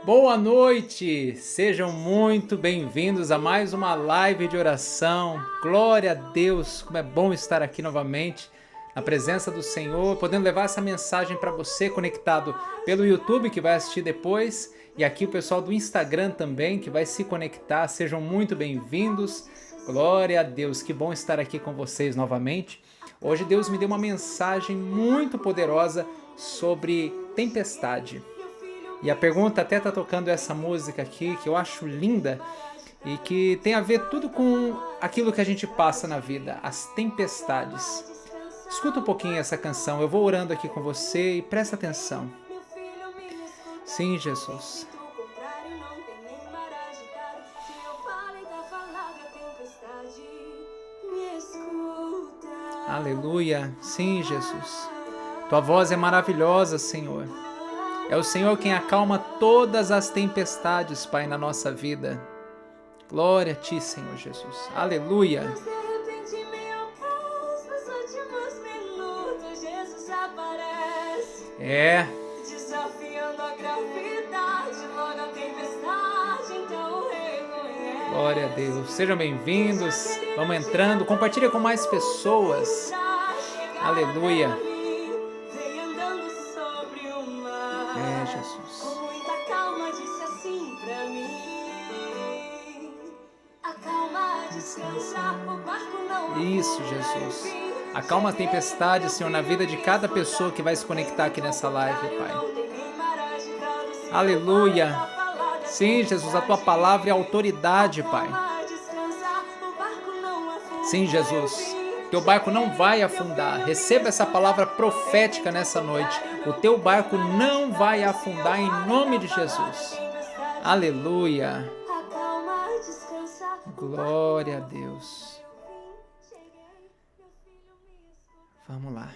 Boa noite! Sejam muito bem-vindos a mais uma live de oração. Glória a Deus, como é bom estar aqui novamente na presença do Senhor, podendo levar essa mensagem para você conectado pelo YouTube, que vai assistir depois, e aqui o pessoal do Instagram também, que vai se conectar. Sejam muito bem-vindos. Glória a Deus, que bom estar aqui com vocês novamente. Hoje Deus me deu uma mensagem muito poderosa sobre tempestade. E a pergunta até tá tocando essa música aqui, que eu acho linda e que tem a ver tudo com aquilo que a gente passa na vida, as tempestades. Escuta um pouquinho essa canção, eu vou orando aqui com você e presta atenção. Sim, Jesus. Aleluia. Sim, Jesus. Tua voz é maravilhosa, Senhor. É o Senhor quem acalma todas as tempestades, Pai, na nossa vida. Glória a Ti, Senhor Jesus. Aleluia. É. Desafiando a gravidade, logo a tempestade, então reconhece. Glória a Deus. Sejam bem-vindos. Vamos entrando. Compartilha com mais pessoas. Aleluia. É, Jesus. Com muita calma disse assim pra mim: acalma, descansa, o barco não. Isso, Jesus. Acalma a tempestade, Senhor, na vida de cada pessoa que vai se conectar aqui nessa live, Pai. Aleluia. Sim, Jesus, a Tua palavra é autoridade, Pai. Sim, Jesus. Teu barco não vai afundar. Receba essa palavra profética nessa noite. O teu barco não vai afundar em nome de Jesus. Aleluia. Glória a Deus. Vamos lá.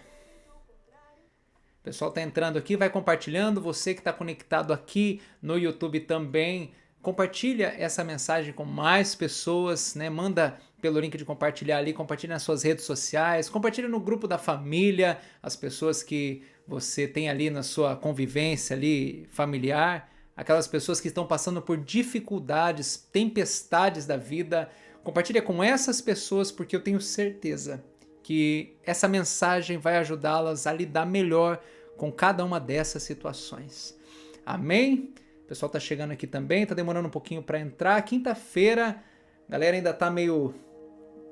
O pessoal está entrando aqui, vai compartilhando. Você que está conectado aqui no YouTube também, compartilha essa mensagem com mais pessoas, né? Manda pelo link de compartilhar ali, compartilha nas suas redes sociais, compartilha no grupo da família, as pessoas que você tem ali na sua convivência ali familiar, aquelas pessoas que estão passando por dificuldades, tempestades da vida. Compartilha com essas pessoas, porque eu tenho certeza que essa mensagem vai ajudá-las a lidar melhor com cada uma dessas situações. Amém? O pessoal tá chegando aqui também, tá demorando um pouquinho para entrar. Quinta-feira, a galera ainda tá meio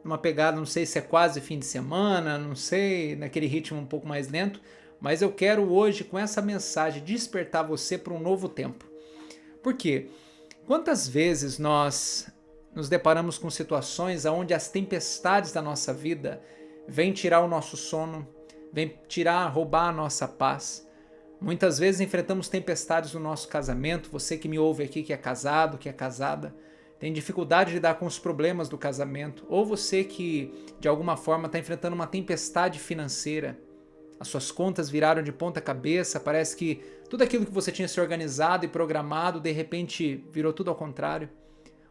numa pegada, não sei se é quase fim de semana, não sei, naquele ritmo um pouco mais lento, mas eu quero hoje, com essa mensagem, despertar você para um novo tempo. Por quê? Quantas vezes nós nos deparamos com situações onde as tempestades da nossa vida vêm tirar o nosso sono, vêm roubar a nossa paz. Muitas vezes enfrentamos tempestades no nosso casamento. Você que me ouve aqui, que é casado, que é casada, tem dificuldade de lidar com os problemas do casamento. Ou você que, de alguma forma, está enfrentando uma tempestade financeira. As suas contas viraram de ponta cabeça, parece que tudo aquilo que você tinha se organizado e programado, de repente, virou tudo ao contrário.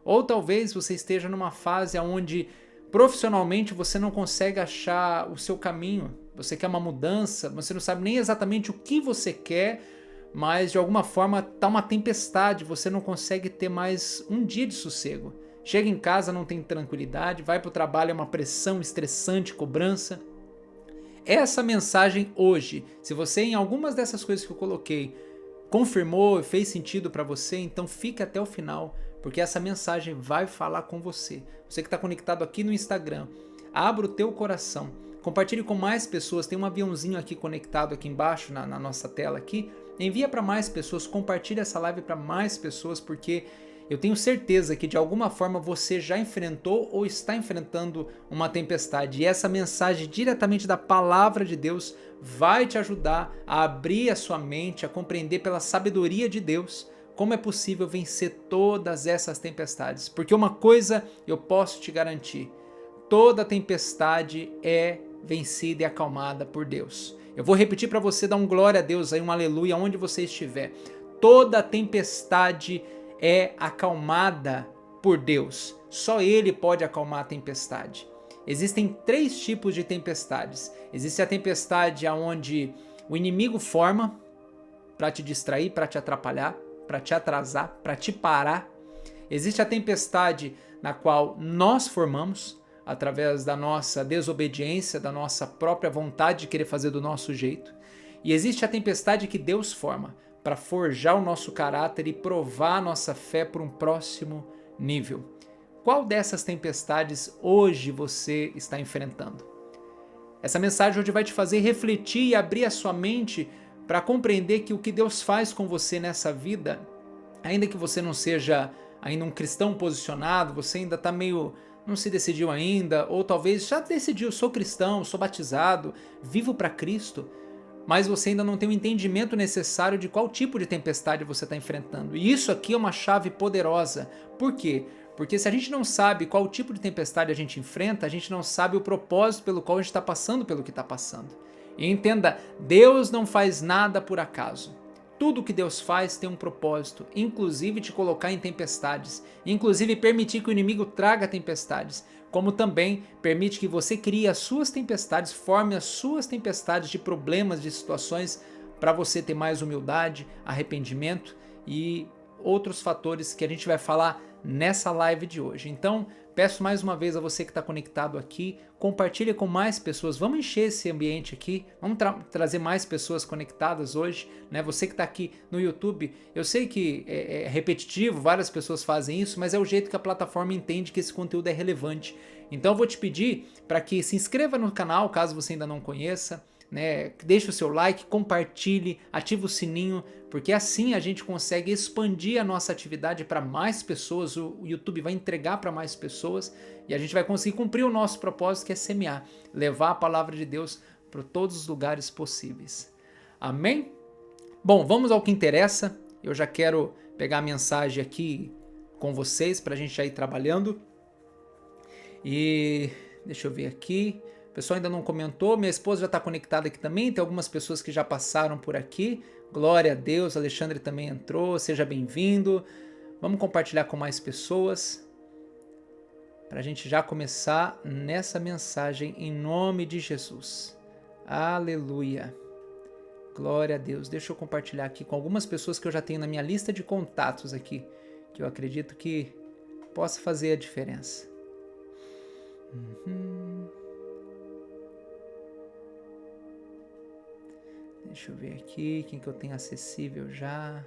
Ou talvez você esteja numa fase onde profissionalmente você não consegue achar o seu caminho. Você quer uma mudança, você não sabe nem exatamente o que você quer, mas de alguma forma tá uma tempestade, você não consegue ter mais um dia de sossego. Chega em casa, não tem tranquilidade, vai para o trabalho, é uma pressão estressante, cobrança. Essa mensagem hoje, se você em algumas dessas coisas que eu coloquei confirmou e fez sentido para você, então fique até o final, porque essa mensagem vai falar com você. Você que está conectado aqui no Instagram, abra o teu coração, compartilhe com mais pessoas. Tem um aviãozinho aqui conectado aqui embaixo na nossa tela aqui. Envia para mais pessoas, compartilhe essa live para mais pessoas, porque eu tenho certeza que de alguma forma você já enfrentou ou está enfrentando uma tempestade. E essa mensagem diretamente da palavra de Deus vai te ajudar a abrir a sua mente, a compreender pela sabedoria de Deus como é possível vencer todas essas tempestades. Porque uma coisa eu posso te garantir: toda tempestade é vencida e acalmada por Deus. Eu vou repetir para você, dar um glória a Deus aí, um aleluia, onde você estiver. Toda tempestade é acalmada por Deus. Só Ele pode acalmar a tempestade. Existem 3 tipos de tempestades. Existe a tempestade onde o inimigo forma para te distrair, para te atrapalhar. para te atrasar, para te parar. Existe a tempestade na qual nós formamos, através da nossa desobediência, da nossa própria vontade de querer fazer do nosso jeito. E existe a tempestade que Deus forma para forjar o nosso caráter e provar a nossa fé para um próximo nível. Qual dessas tempestades hoje você está enfrentando? Essa mensagem hoje vai te fazer refletir e abrir a sua mente para compreender que o que Deus faz com você nessa vida, ainda que você não seja ainda um cristão posicionado, você ainda está meio, não se decidiu ainda, ou talvez já decidiu, sou cristão, sou batizado, vivo para Cristo, mas você ainda não tem o entendimento necessário de qual tipo de tempestade você está enfrentando. E isso aqui é uma chave poderosa. Por quê? Porque se a gente não sabe qual tipo de tempestade a gente enfrenta, a gente não sabe o propósito pelo qual a gente está passando pelo que está passando. E entenda, Deus não faz nada por acaso. Tudo que Deus faz tem um propósito, inclusive te colocar em tempestades, inclusive permitir que o inimigo traga tempestades, como também permite que você crie as suas tempestades, forme as suas tempestades de problemas, de situações, para você ter mais humildade, arrependimento e outros fatores que a gente vai falar nessa live de hoje. Então, peço mais uma vez a você que está conectado aqui, compartilhe com mais pessoas, vamos encher esse ambiente aqui, vamos trazer mais pessoas conectadas hoje, né? Você que está aqui no YouTube, eu sei que é repetitivo, várias pessoas fazem isso, mas é o jeito que a plataforma entende que esse conteúdo é relevante. Então eu vou te pedir para que se inscreva no canal, caso você ainda não conheça, né? Deixe o seu like, compartilhe, ative o sininho, porque assim a gente consegue expandir a nossa atividade para mais pessoas, o YouTube vai entregar para mais pessoas e a gente vai conseguir cumprir o nosso propósito, que é semear, levar a palavra de Deus para todos os lugares possíveis. Amém? Bom, vamos ao que interessa. Eu já quero pegar a mensagem aqui com vocês para a gente já ir trabalhando. E deixa eu ver aqui. O pessoal ainda não comentou, minha esposa já está conectada aqui também, tem algumas pessoas que já passaram por aqui. Glória a Deus, Alexandre também entrou, seja bem-vindo. Vamos compartilhar com mais pessoas, para a gente já começar nessa mensagem em nome de Jesus. Aleluia. Glória a Deus. Deixa eu compartilhar aqui com algumas pessoas que eu já tenho na minha lista de contatos aqui, que eu acredito que possa fazer a diferença. Deixa eu ver aqui, quem que eu tenho acessível já.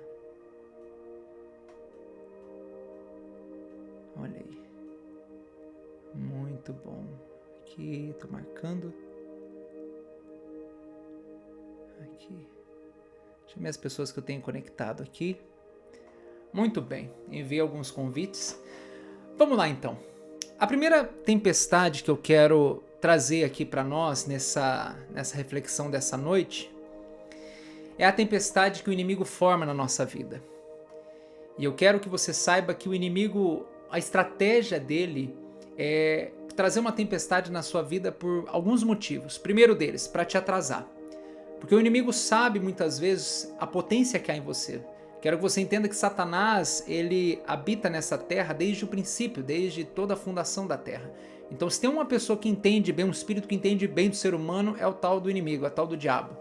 Olha aí. Muito bom. Aqui, tô marcando. Aqui. Deixa eu ver as pessoas que eu tenho conectado aqui. Muito bem, enviei alguns convites. Vamos lá então. A primeira tempestade que eu quero trazer aqui para nós nessa reflexão dessa noite é a tempestade que o inimigo forma na nossa vida. E eu quero que você saiba que o inimigo, a estratégia dele é trazer uma tempestade na sua vida por alguns motivos. Primeiro deles, para te atrasar. Porque o inimigo sabe muitas vezes a potência que há em você. Quero que você entenda que Satanás, ele habita nessa terra desde o princípio, desde toda a fundação da terra. Então, se tem uma pessoa que entende bem, um espírito que entende bem do ser humano, é o tal do inimigo, é o tal do diabo.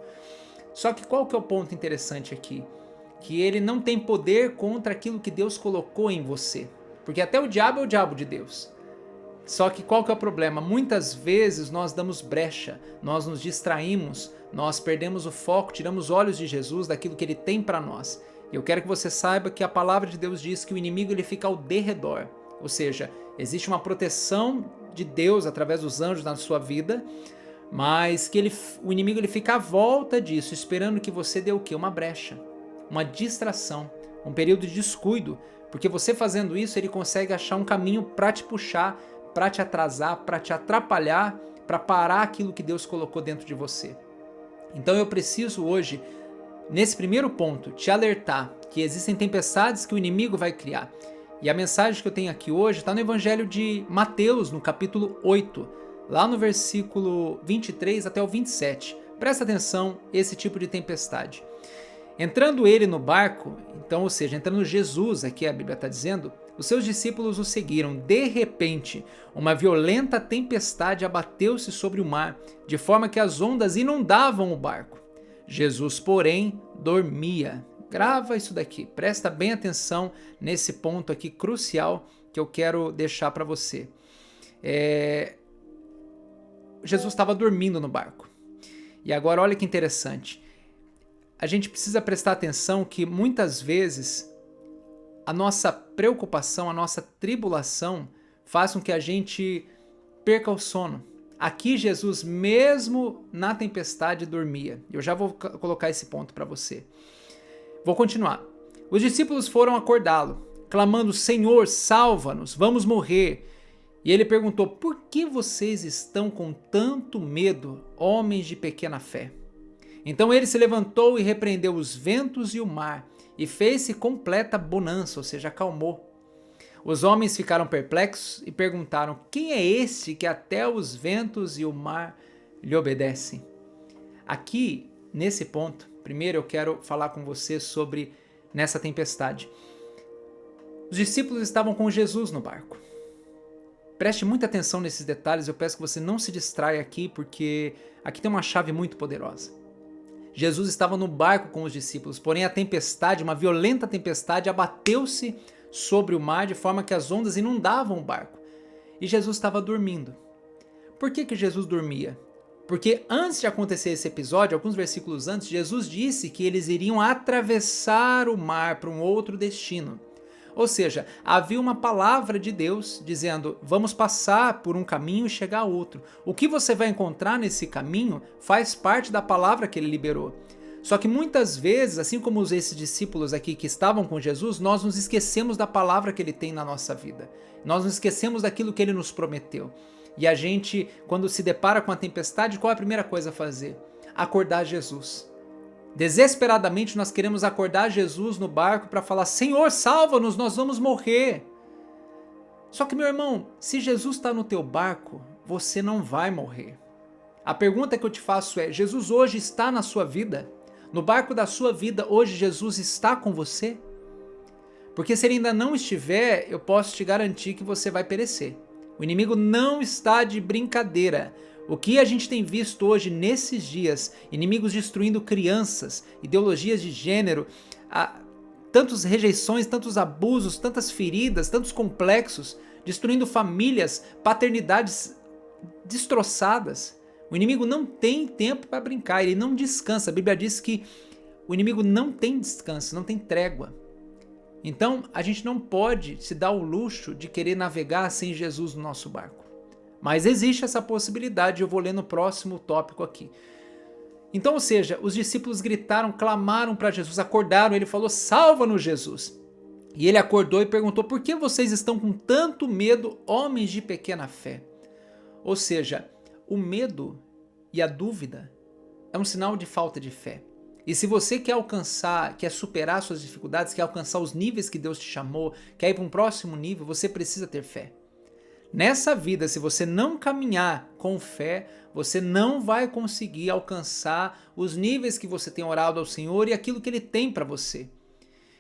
Só que qual que é o ponto interessante aqui? Que ele não tem poder contra aquilo que Deus colocou em você. Porque até o diabo é o diabo de Deus. Só que qual que é o problema? Muitas vezes nós damos brecha, nós nos distraímos, nós perdemos o foco, tiramos os olhos de Jesus, daquilo que ele tem para nós. Eu quero que você saiba que a palavra de Deus diz que o inimigo ele fica ao derredor. Ou seja, existe uma proteção de Deus através dos anjos na sua vida, mas que o inimigo ele fica à volta disso, esperando que você dê o quê? Uma brecha, uma distração, um período de descuido, porque você fazendo isso, ele consegue achar um caminho para te puxar, para te atrasar, para te atrapalhar, para parar aquilo que Deus colocou dentro de você. Então eu preciso hoje, nesse primeiro ponto, te alertar que existem tempestades que o inimigo vai criar. E a mensagem que eu tenho aqui hoje está no Evangelho de Mateus, no capítulo 8, lá no versículo 23 até o 27. Presta atenção, esse tipo de tempestade. Entrando ele no barco, então, ou seja, entrando Jesus, aqui a Bíblia está dizendo, os seus discípulos o seguiram. De repente, uma violenta tempestade abateu-se sobre o mar, de forma que as ondas inundavam o barco. Jesus, porém, dormia. Grava isso daqui, presta bem atenção nesse ponto aqui crucial que eu quero deixar para você. Jesus estava dormindo no barco. E agora olha que interessante. A gente precisa prestar atenção que muitas vezes a nossa preocupação, a nossa tribulação faz com que a gente perca o sono. Aqui Jesus, mesmo na tempestade, dormia. Eu já vou colocar esse ponto para você. Vou continuar. Os discípulos foram acordá-lo, clamando: Senhor, salva-nos, vamos morrer. E ele perguntou: por que vocês estão com tanto medo, homens de pequena fé? Então ele se levantou e repreendeu os ventos e o mar, e fez-se completa bonança, ou seja, acalmou. Os homens ficaram perplexos e perguntaram: quem é este que até os ventos e o mar lhe obedecem? Aqui, nesse ponto, primeiro eu quero falar com você sobre nessa tempestade. Os discípulos estavam com Jesus no barco. Preste muita atenção nesses detalhes, eu peço que você não se distraia aqui, porque aqui tem uma chave muito poderosa. Jesus estava no barco com os discípulos, porém a tempestade, uma violenta tempestade, abateu-se sobre o mar de forma que as ondas inundavam o barco. E Jesus estava dormindo. Por que Jesus dormia? Porque antes de acontecer esse episódio, alguns versículos antes, Jesus disse que eles iriam atravessar o mar para um outro destino. Ou seja, havia uma palavra de Deus dizendo: vamos passar por um caminho e chegar a outro. O que você vai encontrar nesse caminho faz parte da palavra que ele liberou. Só que muitas vezes, assim como esses discípulos aqui que estavam com Jesus, nós nos esquecemos da palavra que ele tem na nossa vida. Nós nos esquecemos daquilo que ele nos prometeu. E a gente, quando se depara com a tempestade, qual é a primeira coisa a fazer? Acordar Jesus. Desesperadamente nós queremos acordar Jesus no barco para falar: Senhor, salva-nos, nós vamos morrer. Só que, meu irmão, se Jesus está no teu barco, você não vai morrer. A pergunta que eu te faço é: Jesus hoje está na sua vida? No barco da sua vida, hoje Jesus está com você? Porque se ele ainda não estiver, eu posso te garantir que você vai perecer. O inimigo não está de brincadeira. O que a gente tem visto hoje nesses dias, inimigos destruindo crianças, ideologias de gênero, tantas rejeições, tantos abusos, tantas feridas, tantos complexos, destruindo famílias, paternidades destroçadas. O inimigo não tem tempo para brincar, ele não descansa. A Bíblia diz que o inimigo não tem descanso, não tem trégua. Então, a gente não pode se dar o luxo de querer navegar sem Jesus no nosso barco. Mas existe essa possibilidade, eu vou ler no próximo tópico aqui. Então, ou seja, os discípulos gritaram, clamaram para Jesus, acordaram, ele falou: salva-nos, Jesus. E ele acordou e perguntou: por que vocês estão com tanto medo, homens de pequena fé? Ou seja, o medo e a dúvida é um sinal de falta de fé. E se você quer alcançar, quer superar suas dificuldades, quer alcançar os níveis que Deus te chamou, quer ir para um próximo nível, você precisa ter fé. Nessa vida, se você não caminhar com fé, você não vai conseguir alcançar os níveis que você tem orado ao Senhor e aquilo que Ele tem para você.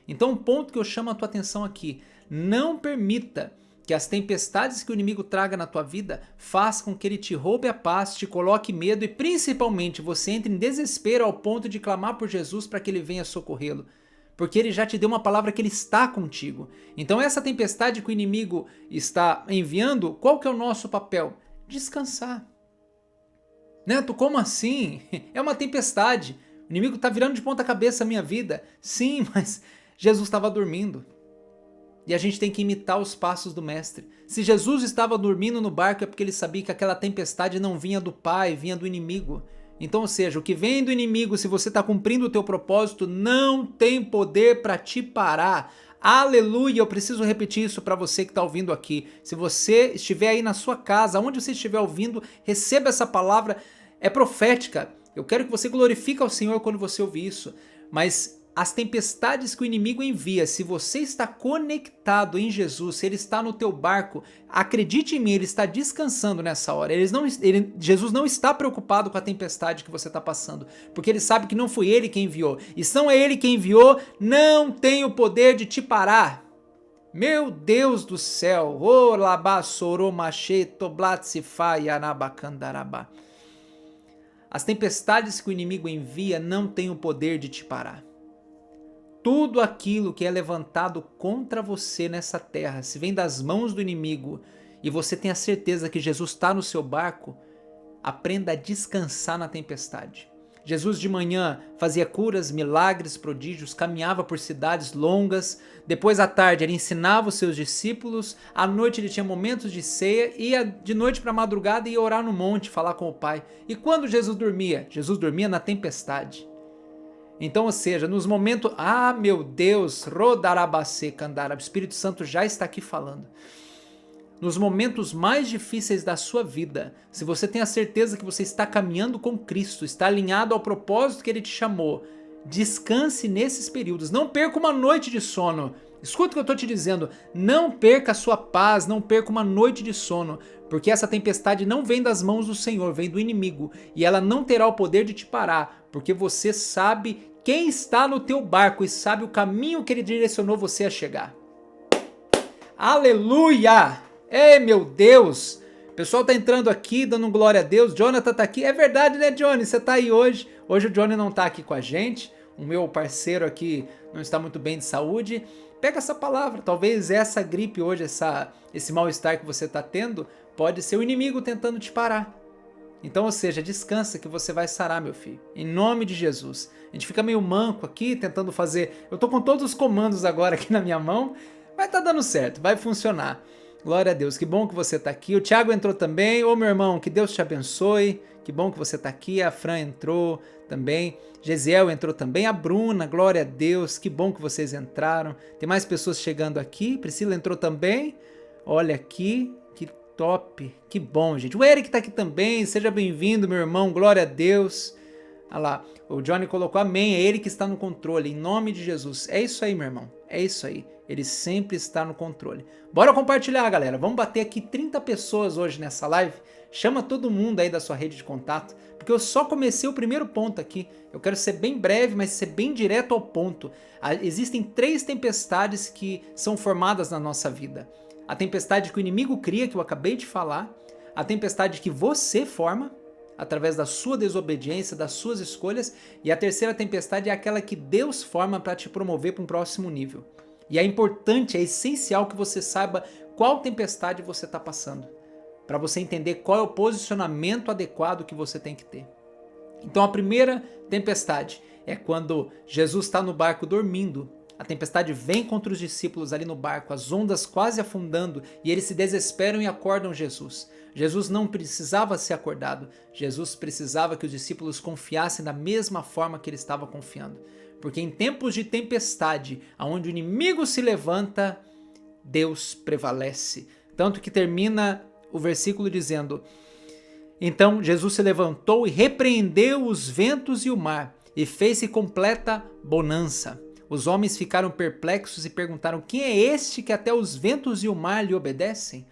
Então, um ponto que eu chamo a tua atenção aqui: não permita que as tempestades que o inimigo traga na tua vida façam com que ele te roube a paz, te coloque medo e principalmente você entre em desespero ao ponto de clamar por Jesus para que ele venha socorrê-lo. Porque ele já te deu uma palavra que ele está contigo. Então essa tempestade que o inimigo está enviando, qual que é o nosso papel? Descansar. Neto, como assim? É uma tempestade. O inimigo está virando de ponta cabeça a minha vida. Sim, mas Jesus estava dormindo. E a gente tem que imitar os passos do mestre. Se Jesus estava dormindo no barco é porque ele sabia que aquela tempestade não vinha do Pai, vinha do inimigo. Então, ou seja, o que vem do inimigo, se você está cumprindo o teu propósito, não tem poder para te parar. Aleluia! Eu preciso repetir isso para você que está ouvindo aqui. Se você estiver aí na sua casa, onde você estiver ouvindo, receba essa palavra, é profética. Eu quero que você glorifique ao Senhor quando você ouvir isso. Mas as tempestades que o inimigo envia, se você está conectado em Jesus, se ele está no teu barco, acredite em mim, ele está descansando nessa hora. Jesus não está preocupado com a tempestade que você está passando, porque ele sabe que não foi ele quem enviou. E se não é ele quem enviou, não tem o poder de te parar. Meu Deus do céu! As tempestades que o inimigo envia não têm o poder de te parar. tudo aquilo que é levantado contra você nessa terra, se vem das mãos do inimigo e você tem a certeza que Jesus está no seu barco, aprenda a descansar na tempestade. Jesus de manhã fazia curas, milagres, prodígios, caminhava por cidades longas, depois à tarde ele ensinava os seus discípulos, à noite ele tinha momentos de ceia, ia de noite para a madrugada e ia orar no monte, falar com o Pai. E quando Jesus dormia? Jesus dormia na tempestade. Então, ou seja, nos momentos, meu Deus, rodarabacê, candarab, o Espírito Santo já está aqui falando. Nos momentos mais difíceis da sua vida, se você tem a certeza que você está caminhando com Cristo, está alinhado ao propósito que Ele te chamou, descanse nesses períodos, não perca uma noite de sono. Escuta o que eu estou te dizendo, não perca a sua paz, não perca uma noite de sono, porque essa tempestade não vem das mãos do Senhor, vem do inimigo, e ela não terá o poder de te parar, porque você sabe quem está no teu barco e sabe o caminho que Ele direcionou você a chegar. Aleluia! Ei, meu Deus! O pessoal tá entrando aqui, dando glória a Deus. Jonathan tá aqui. É verdade, né, Johnny? Você tá aí hoje. Hoje o Johnny não tá aqui com a gente. O meu parceiro aqui não está muito bem de saúde. Pega essa palavra. Talvez essa gripe hoje, esse mal-estar que você tá tendo, pode ser o inimigo tentando te parar. Então, ou seja, descansa que você vai sarar, meu filho. Em nome de Jesus. A gente fica meio manco aqui, tentando fazer... Eu tô com todos os comandos agora aqui na minha mão. Mas tá dando certo, vai funcionar. Glória a Deus, que bom que você está aqui. O Thiago entrou também. Ô, meu irmão, que Deus te abençoe. Que bom que você está aqui. A Fran entrou também. Gesiel entrou também. A Bruna, glória a Deus. Que bom que vocês entraram. Tem mais pessoas chegando aqui. Priscila entrou também. Olha aqui, que top. Que bom, gente. O Eric está aqui também. Seja bem-vindo, meu irmão. Glória a Deus. Olha lá, o Johnny colocou amém. É Ele que está no controle, em nome de Jesus. É isso aí, meu irmão. É isso aí. Ele sempre está no controle. Bora compartilhar, galera. Vamos bater aqui 30 pessoas hoje nessa live. Chama todo mundo aí da sua rede de contato, porque eu só comecei o primeiro ponto aqui. Eu quero ser bem breve, mas ser bem direto ao ponto. Existem 3 tempestades que são formadas na nossa vida. A tempestade que o inimigo cria, que eu acabei de falar. A tempestade que você forma, através da sua desobediência, das suas escolhas. E a terceira tempestade é aquela que Deus forma para te promover para um próximo nível. E é importante, é essencial que você saiba qual tempestade você está passando, para você entender qual é o posicionamento adequado que você tem que ter. Então a primeira tempestade é quando Jesus está no barco dormindo. A tempestade vem contra os discípulos ali no barco, as ondas quase afundando, e eles se desesperam e acordam Jesus. Jesus não precisava ser acordado, Jesus precisava que os discípulos confiassem da mesma forma que ele estava confiando. Porque em tempos de tempestade, onde o inimigo se levanta, Deus prevalece. Tanto que termina o versículo dizendo: então Jesus se levantou e repreendeu os ventos e o mar, e fez-se completa bonança. Os homens ficaram perplexos e perguntaram: quem é este que até os ventos e o mar lhe obedecem?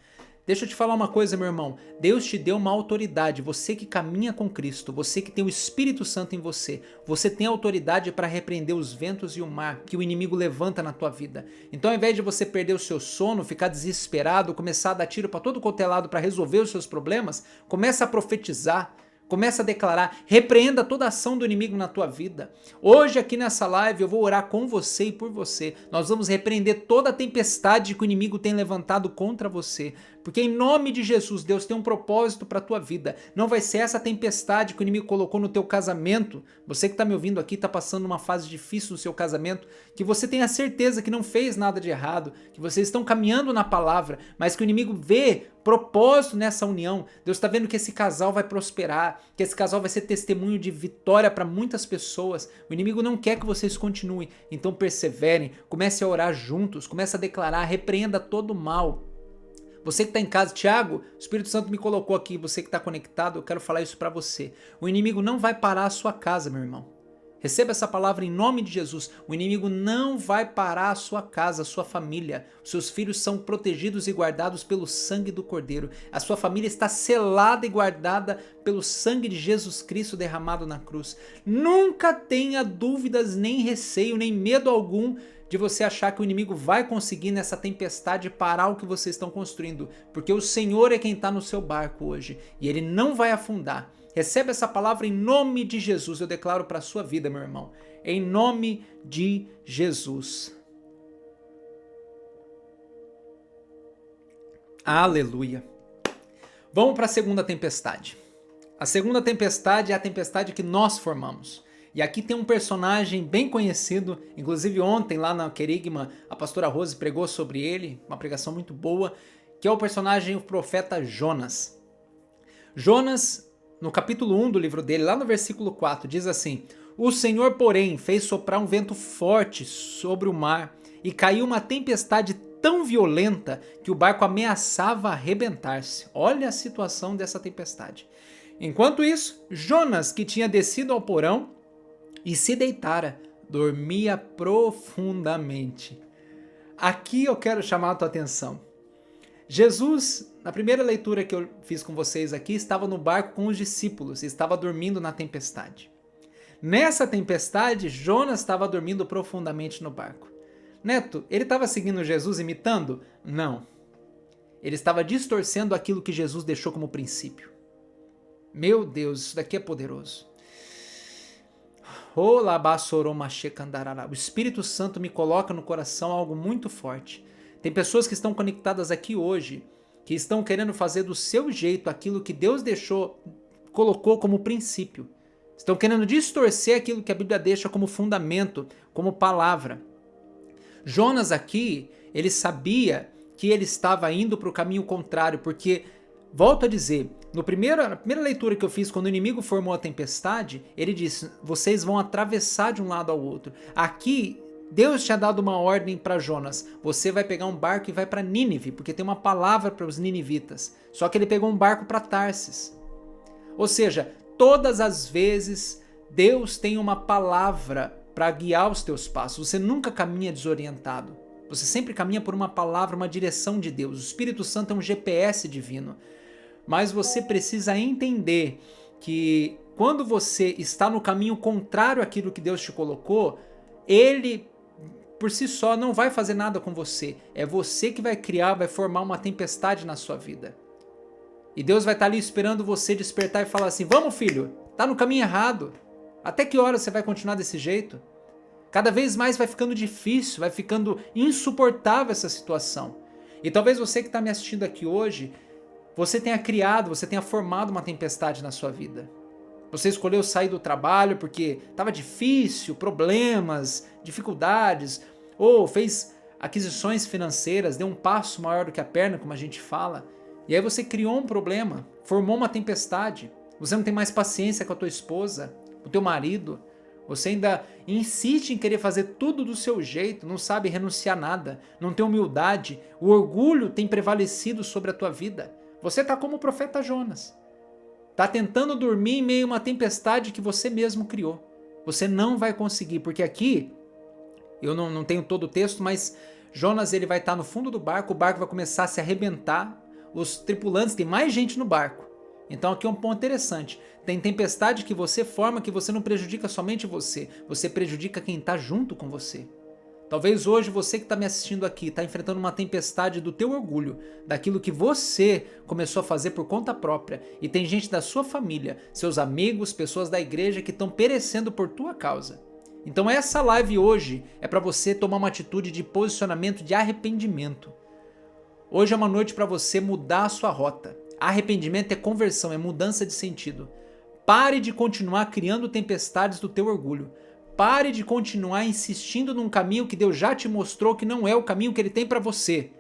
Deixa eu te falar uma coisa, meu irmão. Deus te deu uma autoridade. Você que caminha com Cristo, você que tem o Espírito Santo em você, você tem autoridade para repreender os ventos e o mar que o inimigo levanta na tua vida. Então, ao invés de você perder o seu sono, ficar desesperado, começar a dar tiro para todo quanto é lado para resolver os seus problemas, começa a profetizar. Começa a declarar, repreenda toda ação do inimigo na tua vida. Hoje aqui nessa live eu vou orar com você e por você. Nós vamos repreender toda a tempestade que o inimigo tem levantado contra você. Porque em nome de Jesus, Deus tem um propósito para a tua vida. Não vai ser essa tempestade que o inimigo colocou no teu casamento. Você que está me ouvindo aqui, está passando uma fase difícil no seu casamento, que você tenha certeza que não fez nada de errado, que vocês estão caminhando na palavra, mas que o inimigo vê propósito nessa união. Deus está vendo que esse casal vai prosperar, que esse casal vai ser testemunho de vitória para muitas pessoas. O inimigo não quer que vocês continuem, então perseverem, comece a orar juntos, comece a declarar, repreenda todo o mal. Você que está em casa, Tiago, o Espírito Santo me colocou aqui, você que está conectado, eu quero falar isso para você. O inimigo não vai parar a sua casa, meu irmão. Receba essa palavra em nome de Jesus. O inimigo não vai parar a sua casa, a sua família. Os seus filhos são protegidos e guardados pelo sangue do Cordeiro. A sua família está selada e guardada pelo sangue de Jesus Cristo derramado na cruz. Nunca tenha dúvidas, nem receio, nem medo algum de você achar que o inimigo vai conseguir nessa tempestade parar o que vocês estão construindo, porque o Senhor é quem está no seu barco hoje e ele não vai afundar. Recebe essa palavra em nome de Jesus, eu declaro para a sua vida, meu irmão, em nome de Jesus. Aleluia. Vamos para a segunda tempestade. A segunda tempestade é a tempestade que nós formamos. E aqui tem um personagem bem conhecido, inclusive ontem lá na Querigma, a pastora Rose pregou sobre ele, uma pregação muito boa, que é o personagem, o profeta Jonas. Jonas, no capítulo 1 do livro dele, lá no versículo 4, diz assim: O Senhor, porém, fez soprar um vento forte sobre o mar e caiu uma tempestade tão violenta que o barco ameaçava arrebentar-se. Olha a situação dessa tempestade. Enquanto isso, Jonas, que tinha descido ao porão e se deitara, dormia profundamente. Aqui eu quero chamar a tua atenção. Jesus, na primeira leitura que eu fiz com vocês aqui, estava no barco com os discípulos e estava dormindo na tempestade. Nessa tempestade, Jonas estava dormindo profundamente no barco. Neto, ele estava seguindo Jesus, imitando? Não. Ele estava distorcendo aquilo que Jesus deixou como princípio. Meu Deus, isso daqui é poderoso. O Espírito Santo me coloca no coração algo muito forte. Tem pessoas que estão conectadas aqui hoje, que estão querendo fazer do seu jeito aquilo que Deus colocou como princípio. Estão querendo distorcer aquilo que a Bíblia deixa como fundamento, como palavra. Jonas aqui, ele sabia que ele estava indo para o caminho contrário, porque, volto a dizer, na primeira leitura que eu fiz, quando o inimigo formou a tempestade, ele disse, vocês vão atravessar de um lado ao outro. Aqui, Deus tinha dado uma ordem para Jonas, você vai pegar um barco e vai para Nínive, porque tem uma palavra para os ninivitas. Só que ele pegou um barco para Tarsis. Ou seja, todas as vezes Deus tem uma palavra para guiar os teus passos. Você nunca caminha desorientado. Você sempre caminha por uma palavra, uma direção de Deus. O Espírito Santo é um GPS divino. Mas você precisa entender que quando você está no caminho contrário àquilo que Deus te colocou, Ele, por si só, não vai fazer nada com você. É você que vai criar, vai formar uma tempestade na sua vida. E Deus vai estar ali esperando você despertar e falar assim, vamos filho, tá no caminho errado. Até que hora você vai continuar desse jeito? Cada vez mais vai ficando difícil, vai ficando insuportável essa situação. E talvez você que está me assistindo aqui hoje, você tenha formado uma tempestade na sua vida. Você escolheu sair do trabalho porque estava difícil, problemas, dificuldades, ou fez aquisições financeiras, deu um passo maior do que a perna, como a gente fala, e aí você criou um problema, formou uma tempestade. Você não tem mais paciência com a tua esposa, o teu marido, você ainda insiste em querer fazer tudo do seu jeito, não sabe renunciar a nada, não tem humildade, o orgulho tem prevalecido sobre a tua vida. Você está como o profeta Jonas. Está tentando dormir em meio a uma tempestade que você mesmo criou. Você não vai conseguir, porque aqui, eu não tenho todo o texto, mas Jonas ele vai estar no fundo do barco, o barco vai começar a se arrebentar, os tripulantes, tem mais gente no barco. Então aqui é um ponto interessante. Tem tempestade que você forma que você não prejudica somente você prejudica quem está junto com você. Talvez hoje você que está me assistindo aqui está enfrentando uma tempestade do teu orgulho, daquilo que você começou a fazer por conta própria. E tem gente da sua família, seus amigos, pessoas da igreja que estão perecendo por tua causa. Então essa live hoje é para você tomar uma atitude de posicionamento de arrependimento. Hoje é uma noite para você mudar a sua rota. Arrependimento é conversão, é mudança de sentido. Pare de continuar criando tempestades do teu orgulho. Pare de continuar insistindo num caminho que Deus já te mostrou que não é o caminho que Ele tem para você.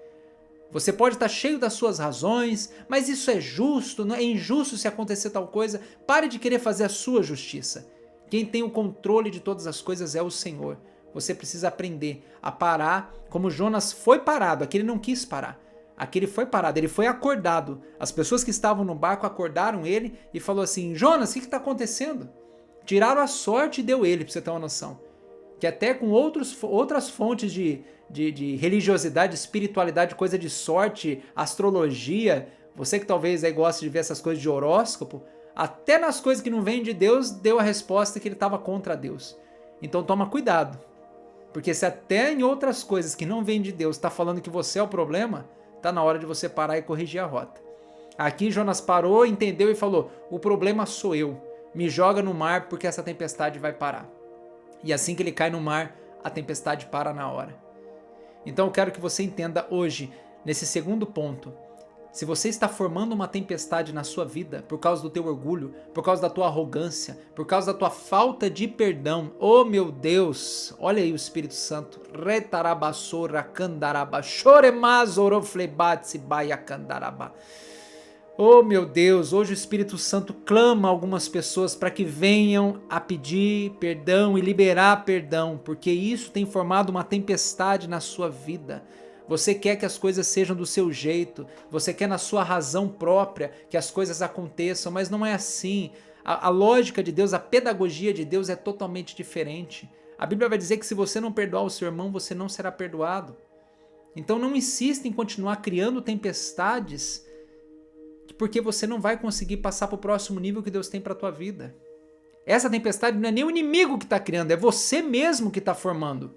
Você pode estar cheio das suas razões, mas isso é justo, não é injusto se acontecer tal coisa. Pare de querer fazer a sua justiça. Quem tem o controle de todas as coisas é o Senhor. Você precisa aprender a parar como Jonas foi parado. Aqui ele não quis parar. Aqui ele foi parado, ele foi acordado. As pessoas que estavam no barco acordaram ele e falou assim, Jonas, o que está acontecendo? Tiraram a sorte e deu ele, para você ter uma noção. Que até com outras fontes de religiosidade, espiritualidade, coisa de sorte, astrologia, você que talvez aí gosta de ver essas coisas de horóscopo, até nas coisas que não vêm de Deus, deu a resposta que ele estava contra Deus. Então toma cuidado. Porque se até em outras coisas que não vêm de Deus está falando que você é o problema, está na hora de você parar e corrigir a rota. Aqui Jonas parou, entendeu e falou: o problema sou eu, me joga no mar porque essa tempestade vai parar. E assim que ele cai no mar, a tempestade para na hora. Então eu quero que você entenda hoje, nesse segundo ponto, se você está formando uma tempestade na sua vida por causa do teu orgulho, por causa da tua arrogância, por causa da tua falta de perdão, oh meu Deus, olha aí o Espírito Santo, retarabassora candaraba, choremazoroflebatsi baia candaraba. Oh meu Deus, hoje o Espírito Santo clama algumas pessoas para que venham a pedir perdão e liberar perdão, porque isso tem formado uma tempestade na sua vida. Você quer que as coisas sejam do seu jeito, você quer na sua razão própria que as coisas aconteçam, mas não é assim. A lógica de Deus, a pedagogia de Deus é totalmente diferente. A Bíblia vai dizer que se você não perdoar o seu irmão, você não será perdoado. Então não insista em continuar criando tempestades, porque você não vai conseguir passar para o próximo nível que Deus tem para a tua vida. Essa tempestade não é nem o inimigo que está criando, é você mesmo que está formando.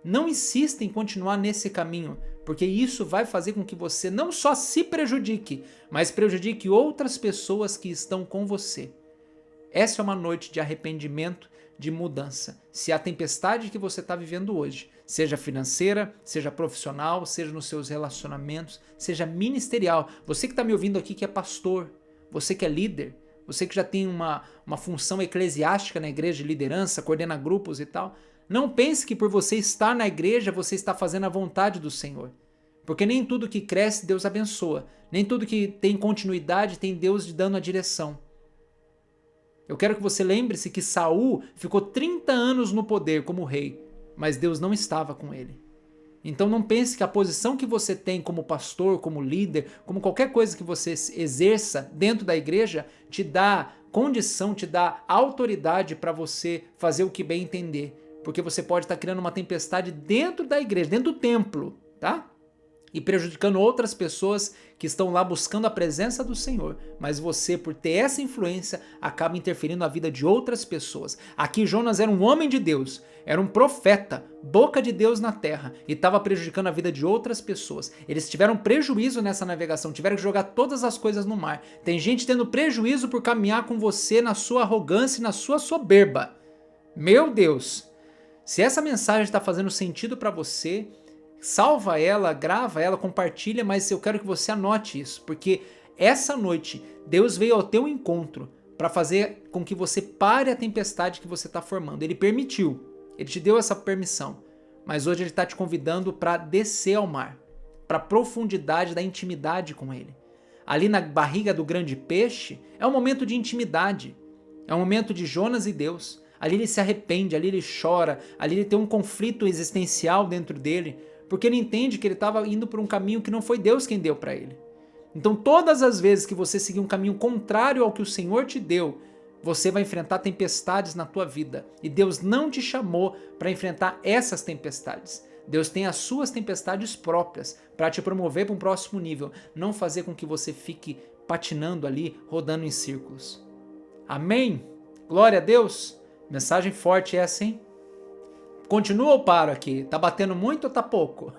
Não insista em continuar nesse caminho, porque isso vai fazer com que você não só se prejudique, mas prejudique outras pessoas que estão com você. Essa é uma noite de arrependimento, de mudança. Se a tempestade que você está vivendo hoje, seja financeira, seja profissional, seja nos seus relacionamentos, seja ministerial, você que está me ouvindo aqui que é pastor, você que é líder, você que já tem uma função eclesiástica na igreja de liderança, coordena grupos e tal, não pense que por você estar na igreja, você está fazendo a vontade do Senhor. Porque nem tudo que cresce, Deus abençoa. Nem tudo que tem continuidade, tem Deus dando a direção. Eu quero que você lembre-se que Saul ficou 30 anos no poder como rei, mas Deus não estava com ele. Então não pense que a posição que você tem como pastor, como líder, como qualquer coisa que você exerça dentro da igreja, te dá condição, te dá autoridade para você fazer o que bem entender. Porque você pode estar criando uma tempestade dentro da igreja, dentro do templo, tá? E prejudicando outras pessoas que estão lá buscando a presença do Senhor. Mas você, por ter essa influência, acaba interferindo na vida de outras pessoas. Aqui Jonas era um homem de Deus, era um profeta, boca de Deus na terra, e estava prejudicando a vida de outras pessoas. Eles tiveram prejuízo nessa navegação, tiveram que jogar todas as coisas no mar. Tem gente tendo prejuízo por caminhar com você na sua arrogância e na sua soberba. Meu Deus! Se essa mensagem está fazendo sentido para você, salva ela, grava ela, compartilha, mas eu quero que você anote isso, porque essa noite Deus veio ao teu encontro para fazer com que você pare a tempestade que você está formando. Ele permitiu, ele te deu essa permissão, mas hoje ele está te convidando para descer ao mar, para a profundidade da intimidade com ele. Ali na barriga do grande peixe é um momento de intimidade, é um momento de Jonas e Deus. Ali ele se arrepende, ali ele chora, ali ele tem um conflito existencial dentro dele, porque ele entende que ele estava indo por um caminho que não foi Deus quem deu para ele. Então todas as vezes que você seguir um caminho contrário ao que o Senhor te deu, você vai enfrentar tempestades na tua vida. E Deus não te chamou para enfrentar essas tempestades. Deus tem as suas tempestades próprias para te promover para um próximo nível, não fazer com que você fique patinando ali, rodando em círculos. Amém? Glória a Deus! Mensagem forte essa, hein? Continua ou paro aqui? Tá batendo muito ou tá pouco?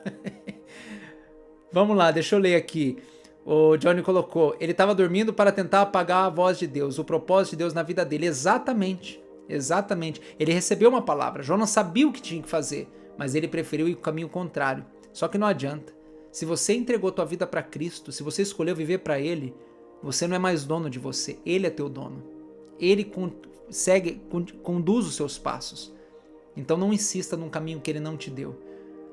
Vamos lá, deixa eu ler aqui. O Johnny colocou, ele estava dormindo para tentar apagar a voz de Deus, o propósito de Deus na vida dele. Exatamente, exatamente. Ele recebeu uma palavra, Jonas sabia o que tinha que fazer, mas ele preferiu ir para o caminho contrário. Só que não adianta. Se você entregou tua vida para Cristo, se você escolheu viver para Ele, você não é mais dono de você, Ele é teu dono. Ele conduz os seus passos. Então não insista num caminho que ele não te deu.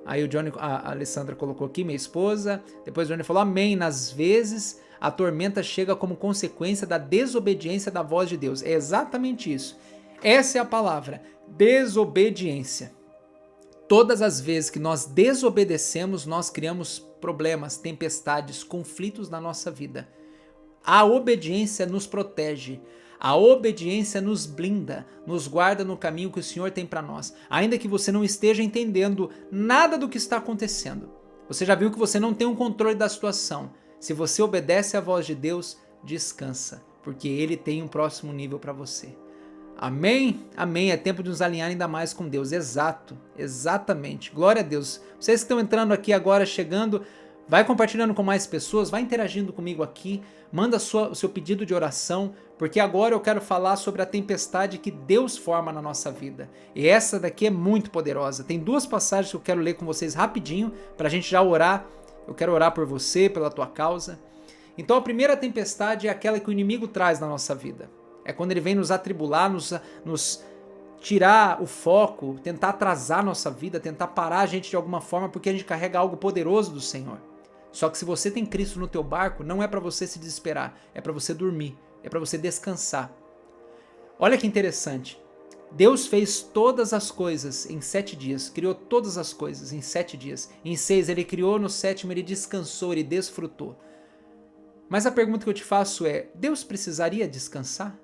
Aí o Johnny, a Alessandra colocou aqui, minha esposa. Depois o Johnny falou, amém. Nas vezes a tormenta chega como consequência da desobediência da voz de Deus. É exatamente isso. Essa é a palavra, desobediência. Todas as vezes que nós desobedecemos, nós criamos problemas, tempestades, conflitos na nossa vida. A obediência nos protege. A obediência nos blinda, nos guarda no caminho que o Senhor tem para nós. Ainda que você não esteja entendendo nada do que está acontecendo. Você já viu que você não tem um controle da situação. Se você obedece à voz de Deus, descansa, porque Ele tem um próximo nível para você. Amém? Amém. É tempo de nos alinhar ainda mais com Deus. Exato. Exatamente. Glória a Deus. Vocês que estão entrando aqui agora, chegando, vai compartilhando com mais pessoas, vai interagindo comigo aqui, manda o seu pedido de oração, porque agora eu quero falar sobre a tempestade que Deus forma na nossa vida. E essa daqui é muito poderosa. Tem duas passagens que eu quero ler com vocês rapidinho, para a gente já orar. Eu quero orar por você, pela tua causa. Então a primeira tempestade é aquela que o inimigo traz na nossa vida. É quando ele vem nos atribular, nos tirar o foco, tentar atrasar nossa vida, tentar parar a gente de alguma forma, porque a gente carrega algo poderoso do Senhor. Só que se você tem Cristo no teu barco, não é para você se desesperar, é para você dormir, é para você descansar. Olha que interessante. Deus fez todas as coisas em 7 dias, criou todas as coisas em 7 dias. Em 6 ele criou, no 7º ele descansou, ele desfrutou. Mas a pergunta que eu te faço é, Deus precisaria descansar?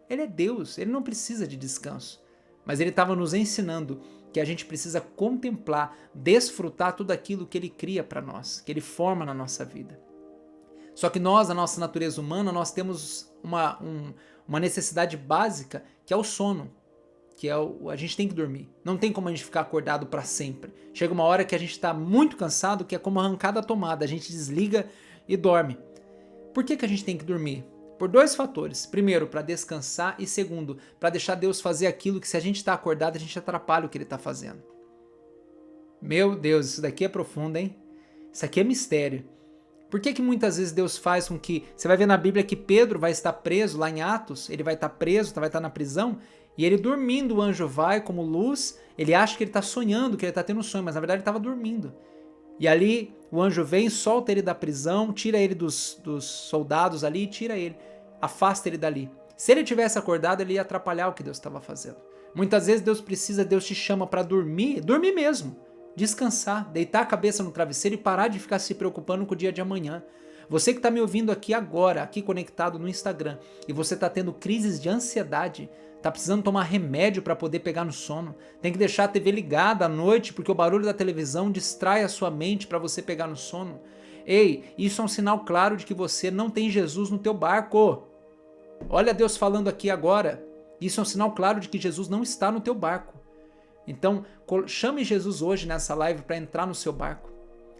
Ele é Deus, ele não precisa de descanso. Mas ele estava nos ensinando que a gente precisa contemplar, desfrutar tudo aquilo que ele cria para nós, que ele forma na nossa vida. Só que nós, a nossa natureza humana, nós temos uma necessidade básica, que é o sono, que é a gente tem que dormir. Não tem como a gente ficar acordado para sempre. Chega uma hora que a gente está muito cansado, que é como arrancar da tomada, a gente desliga e dorme. Por que a gente tem que dormir? Por 2 fatores. Primeiro, para descansar, e segundo, para deixar Deus fazer aquilo que, se a gente está acordado, a gente atrapalha o que ele está fazendo. Meu Deus, isso daqui é profundo, hein? Isso aqui é mistério. Por que muitas vezes Deus faz com que... Você vai ver na Bíblia que Pedro vai estar preso lá em Atos, ele vai estar preso, vai estar na prisão, e ele dormindo, o anjo vai como luz, ele acha que ele está sonhando, que ele está tendo um sonho, mas na verdade ele estava dormindo. E ali o anjo vem, solta ele da prisão, tira ele dos soldados ali e tira ele, afasta ele dali. Se ele tivesse acordado, ele ia atrapalhar o que Deus estava fazendo. Muitas vezes Deus te chama para dormir mesmo, descansar, deitar a cabeça no travesseiro e parar de ficar se preocupando com o dia de amanhã. Você que está me ouvindo aqui agora, aqui conectado no Instagram, e você está tendo crises de ansiedade, tá precisando tomar remédio para poder pegar no sono, tem que deixar a TV ligada à noite porque o barulho da televisão distrai a sua mente para você pegar no sono. Ei, isso é um sinal claro de que você não tem Jesus no teu barco. Olha Deus falando aqui agora. Isso é um sinal claro de que Jesus não está no teu barco. Então, chame Jesus hoje nessa live para entrar no seu barco.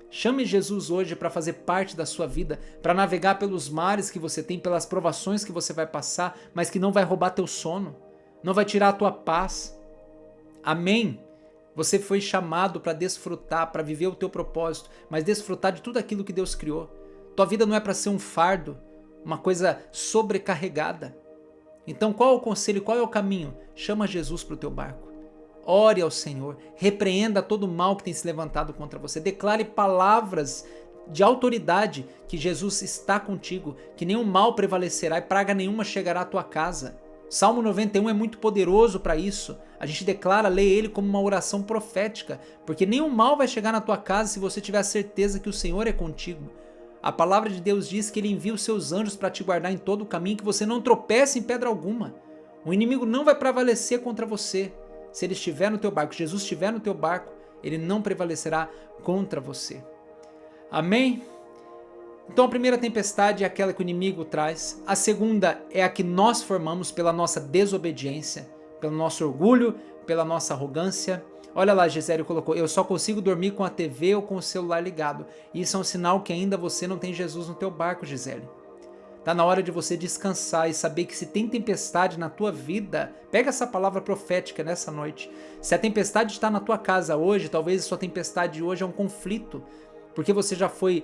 Chame Jesus hoje para fazer parte da sua vida, para navegar pelos mares que você tem, pelas provações que você vai passar, mas que não vai roubar teu sono, não vai tirar a tua paz. Amém? Você foi chamado para desfrutar, para viver o teu propósito, mas desfrutar de tudo aquilo que Deus criou. Tua vida não é para ser um fardo, uma coisa sobrecarregada. Então qual é o conselho, qual é o caminho? Chama Jesus para o teu barco. Ore ao Senhor, repreenda todo o mal que tem se levantado contra você, declare palavras de autoridade que Jesus está contigo, que nenhum mal prevalecerá e praga nenhuma chegará à tua casa. Salmo 91 é muito poderoso para isso. A gente declara, lê ele como uma oração profética, porque nenhum mal vai chegar na tua casa se você tiver a certeza que o Senhor é contigo. A palavra de Deus diz que ele envia os seus anjos para te guardar em todo o caminho, que você não tropece em pedra alguma. O inimigo não vai prevalecer contra você. Se ele estiver no teu barco, Jesus estiver no teu barco, ele não prevalecerá contra você. Amém? Então a primeira tempestade é aquela que o inimigo traz. A segunda é a que nós formamos pela nossa desobediência, pelo nosso orgulho, pela nossa arrogância. Olha lá, Gisele colocou, eu só consigo dormir com a TV ou com o celular ligado. Isso é um sinal que ainda você não tem Jesus no teu barco, Gisele. Está na hora de você descansar e saber que se tem tempestade na tua vida, pega essa palavra profética nessa noite. Se a tempestade está na tua casa hoje, talvez a sua tempestade hoje é um conflito, porque você já foi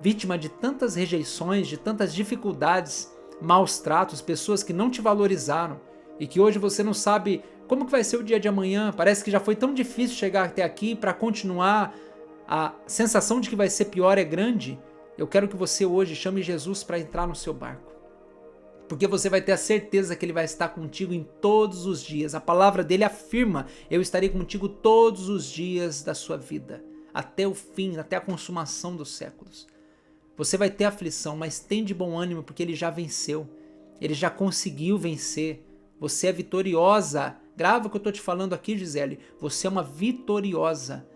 vítima de tantas rejeições, de tantas dificuldades, maus tratos, pessoas que não te valorizaram e que hoje você não sabe como que vai ser o dia de amanhã. Parece que já foi tão difícil chegar até aqui, para continuar a sensação de que vai ser pior é grande. Eu quero que você hoje chame Jesus para entrar no seu barco, porque você vai ter a certeza que ele vai estar contigo em todos os dias. A palavra dele afirma, eu estarei contigo todos os dias da sua vida, até o fim, até a consumação dos séculos. Você vai ter aflição, mas tem de bom ânimo, porque ele já venceu, ele já conseguiu vencer. Você é vitoriosa. Grava o que eu estou te falando aqui, Gisele, você é uma vitoriosa.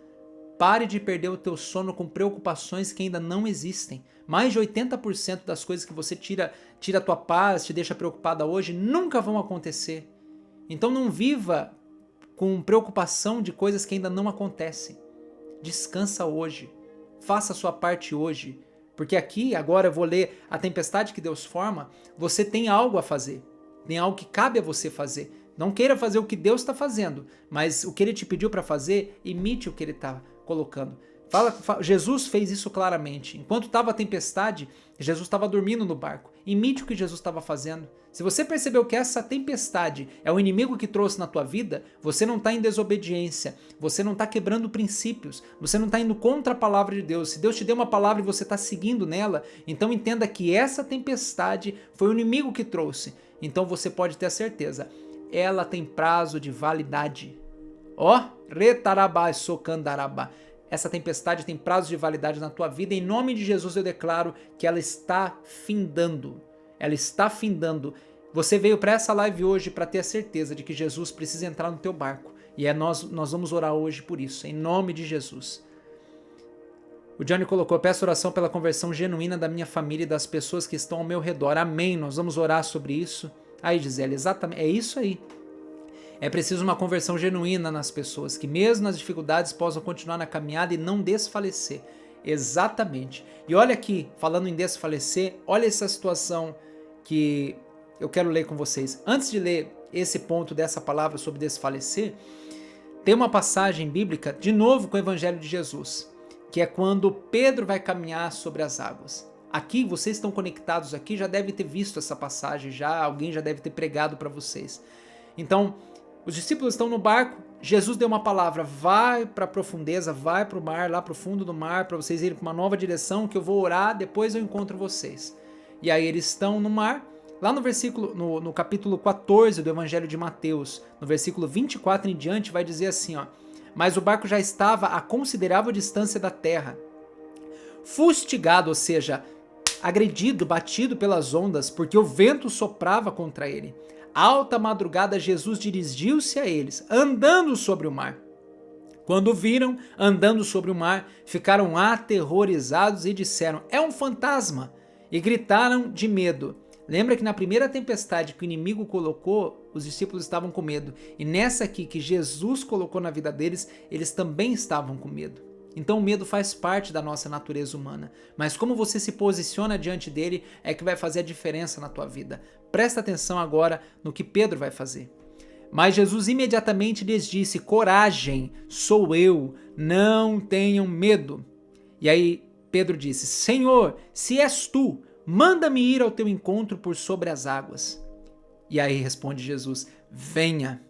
Pare de perder o teu sono com preocupações que ainda não existem. Mais de 80% das coisas que você tira a tua paz, te deixa preocupada hoje, nunca vão acontecer. Então não viva com preocupação de coisas que ainda não acontecem. Descansa hoje. Faça a sua parte hoje. Porque aqui, agora eu vou ler a tempestade que Deus forma, você tem algo a fazer. Tem algo que cabe a você fazer. Não queira fazer o que Deus está fazendo, mas o que Ele te pediu para fazer, imite o que Ele está colocando. Jesus fez isso claramente. Enquanto estava a tempestade, Jesus estava dormindo no barco. Imite o que Jesus estava fazendo. Se você percebeu que essa tempestade é o inimigo que trouxe na tua vida, você não está em desobediência, você não está quebrando princípios, você não está indo contra a palavra de Deus. Se Deus te deu uma palavra e você está seguindo nela, então entenda que essa tempestade foi o inimigo que trouxe. Então você pode ter a certeza, ela tem prazo de validade. Ó, retarabá, socandarabá. Essa tempestade tem prazo de validade na tua vida. Em nome de Jesus eu declaro que ela está findando. Ela está findando. Você veio para essa live hoje para ter a certeza de que Jesus precisa entrar no teu barco. E nós vamos orar hoje por isso, em nome de Jesus. O Johnny colocou, peço oração pela conversão genuína da minha família e das pessoas que estão ao meu redor. Amém, nós vamos orar sobre isso. Aí, Gisele, exatamente, é isso aí. É preciso uma conversão genuína nas pessoas, que mesmo nas dificuldades possam continuar na caminhada e não desfalecer. Exatamente. E olha aqui, falando em desfalecer, olha essa situação que eu quero ler com vocês. Antes de ler esse ponto dessa palavra sobre desfalecer, tem uma passagem bíblica, de novo com o Evangelho de Jesus, que é quando Pedro vai caminhar sobre as águas. Aqui, vocês estão conectados aqui, já devem ter visto essa passagem, alguém já deve ter pregado para vocês. Então, os discípulos estão no barco, Jesus deu uma palavra, vai para a profundeza, vai para o mar, lá para o fundo do mar, para vocês irem para uma nova direção, que eu vou orar, depois eu encontro vocês. E aí eles estão no mar, lá no capítulo 14 do Evangelho de Mateus, no versículo 24 em diante, vai dizer assim, ó, mas o barco já estava a considerável distância da terra, fustigado, ou seja, agredido, batido pelas ondas, porque o vento soprava contra ele. Alta madrugada, Jesus dirigiu-se a eles, andando sobre o mar. Quando viram andando sobre o mar, ficaram aterrorizados e disseram, é um fantasma, e gritaram de medo. Lembra que na primeira tempestade que o inimigo colocou, os discípulos estavam com medo, e nessa aqui que Jesus colocou na vida deles, eles também estavam com medo. Então o medo faz parte da nossa natureza humana, mas como você se posiciona diante dele é que vai fazer a diferença na tua vida. Presta atenção agora no que Pedro vai fazer. Mas Jesus imediatamente lhes disse, coragem, sou eu, não tenham medo. E aí Pedro disse, Senhor, se és tu, manda-me ir ao teu encontro por sobre as águas. E aí responde Jesus, venha.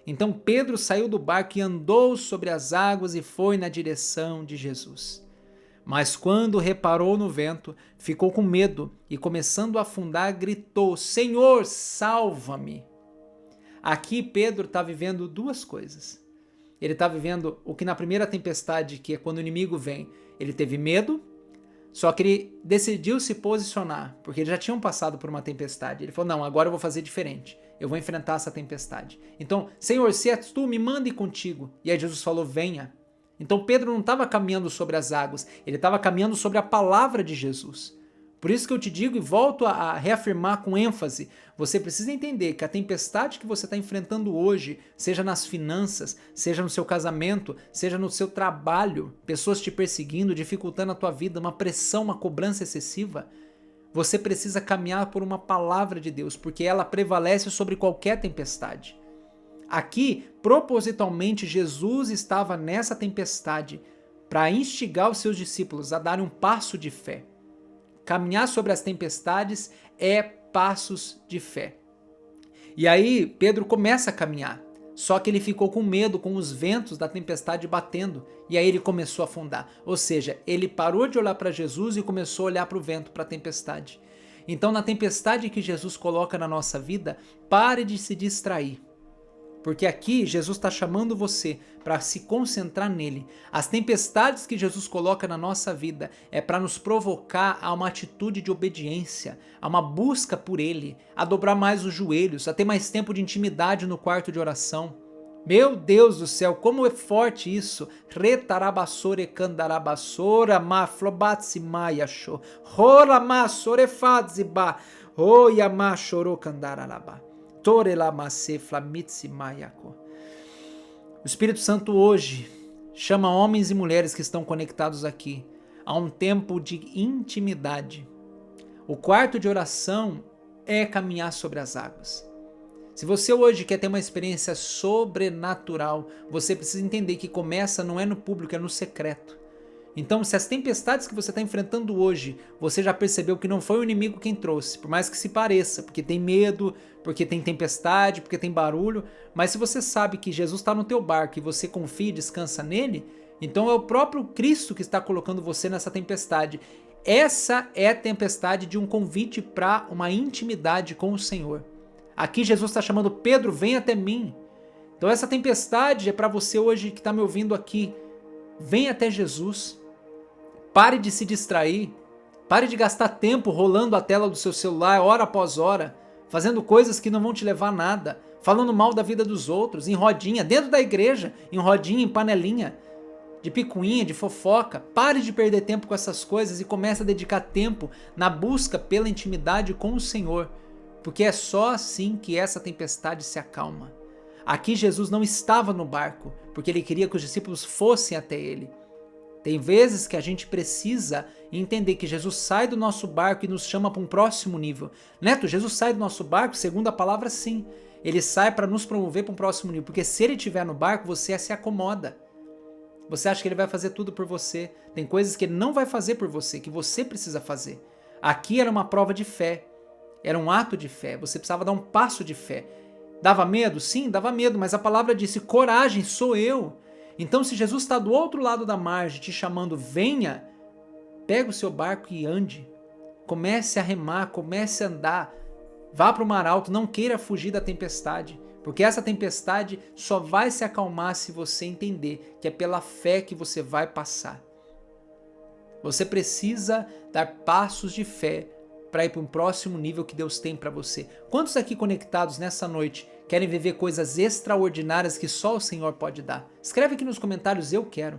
Então Pedro saiu do barco e andou sobre as águas e foi na direção de Jesus. Mas quando reparou no vento, ficou com medo e, começando a afundar, gritou, Senhor, salva-me! Aqui Pedro está vivendo duas coisas. Ele está vivendo o que na primeira tempestade, que é quando o inimigo vem, ele teve medo, só que ele decidiu se posicionar, porque eles já tinham passado por uma tempestade. Ele falou, não, agora eu vou fazer diferente. Eu vou enfrentar essa tempestade. Então, Senhor, se és tu, me mande contigo. E aí Jesus falou, venha. Então Pedro não estava caminhando sobre as águas, ele estava caminhando sobre a palavra de Jesus. Por isso que eu te digo e volto a reafirmar com ênfase, você precisa entender que a tempestade que você está enfrentando hoje, seja nas finanças, seja no seu casamento, seja no seu trabalho, pessoas te perseguindo, dificultando a tua vida, uma pressão, uma cobrança excessiva, você precisa caminhar por uma palavra de Deus, porque ela prevalece sobre qualquer tempestade. Aqui, propositalmente, Jesus estava nessa tempestade para instigar os seus discípulos a darem um passo de fé. Caminhar sobre as tempestades é passos de fé. E aí, Pedro começa a caminhar, só que ele ficou com medo com os ventos da tempestade batendo, e aí ele começou a afundar. Ou seja, ele parou de olhar para Jesus e começou a olhar para o vento, para a tempestade. Então, na tempestade que Jesus coloca na nossa vida, pare de se distrair. Porque aqui Jesus está chamando você para se concentrar nele. As tempestades que Jesus coloca na nossa vida é para nos provocar a uma atitude de obediência, a uma busca por ele, a dobrar mais os joelhos, a ter mais tempo de intimidade no quarto de oração. Meu Deus do céu, como é forte isso. Retarabassore candarabassora ma flobatsi maiacho. Rola ma sorefadzibá. Oya ma choro candaralabá. O Espírito Santo hoje chama homens e mulheres que estão conectados aqui a um tempo de intimidade. O quarto de oração é caminhar sobre as águas. Se você hoje quer ter uma experiência sobrenatural, você precisa entender que começa não é no público, é no secreto. Então, se as tempestades que você está enfrentando hoje, você já percebeu que não foi o inimigo quem trouxe, por mais que se pareça, porque tem medo, porque tem tempestade, porque tem barulho, mas se você sabe que Jesus está no teu barco e você confia e descansa nele, então é o próprio Cristo que está colocando você nessa tempestade. Essa é a tempestade de um convite para uma intimidade com o Senhor. Aqui Jesus está chamando Pedro, vem até mim. Então essa tempestade é para você hoje que está me ouvindo aqui. Vem até Jesus. Pare de se distrair. Pare de gastar tempo rolando a tela do seu celular hora após hora, fazendo coisas que não vão te levar a nada, falando mal da vida dos outros, em rodinha, dentro da igreja, em rodinha, em panelinha, de picuinha, de fofoca. Pare de perder tempo com essas coisas e comece a dedicar tempo na busca pela intimidade com o Senhor, porque é só assim que essa tempestade se acalma. Aqui Jesus não estava no barco, porque ele queria que os discípulos fossem até ele. Tem vezes que a gente precisa entender que Jesus sai do nosso barco e nos chama para um próximo nível. Neto, Jesus sai do nosso barco, segundo a palavra, sim. Ele sai para nos promover para um próximo nível, porque se ele estiver no barco, você se acomoda. Você acha que ele vai fazer tudo por você. Tem coisas que ele não vai fazer por você, que você precisa fazer. Aqui era uma prova de fé. Era um ato de fé. Você precisava dar um passo de fé. Dava medo? Sim, dava medo, mas a palavra disse, coragem, sou eu. Então, se Jesus está do outro lado da margem te chamando, venha, pega o seu barco e ande. Comece a remar, comece a andar. Vá para o mar alto, não queira fugir da tempestade, porque essa tempestade só vai se acalmar se você entender que é pela fé que você vai passar. Você precisa dar passos de fé para ir para um próximo nível que Deus tem para você. Quantos aqui conectados nessa noite querem viver coisas extraordinárias que só o Senhor pode dar? Escreve aqui nos comentários, eu quero.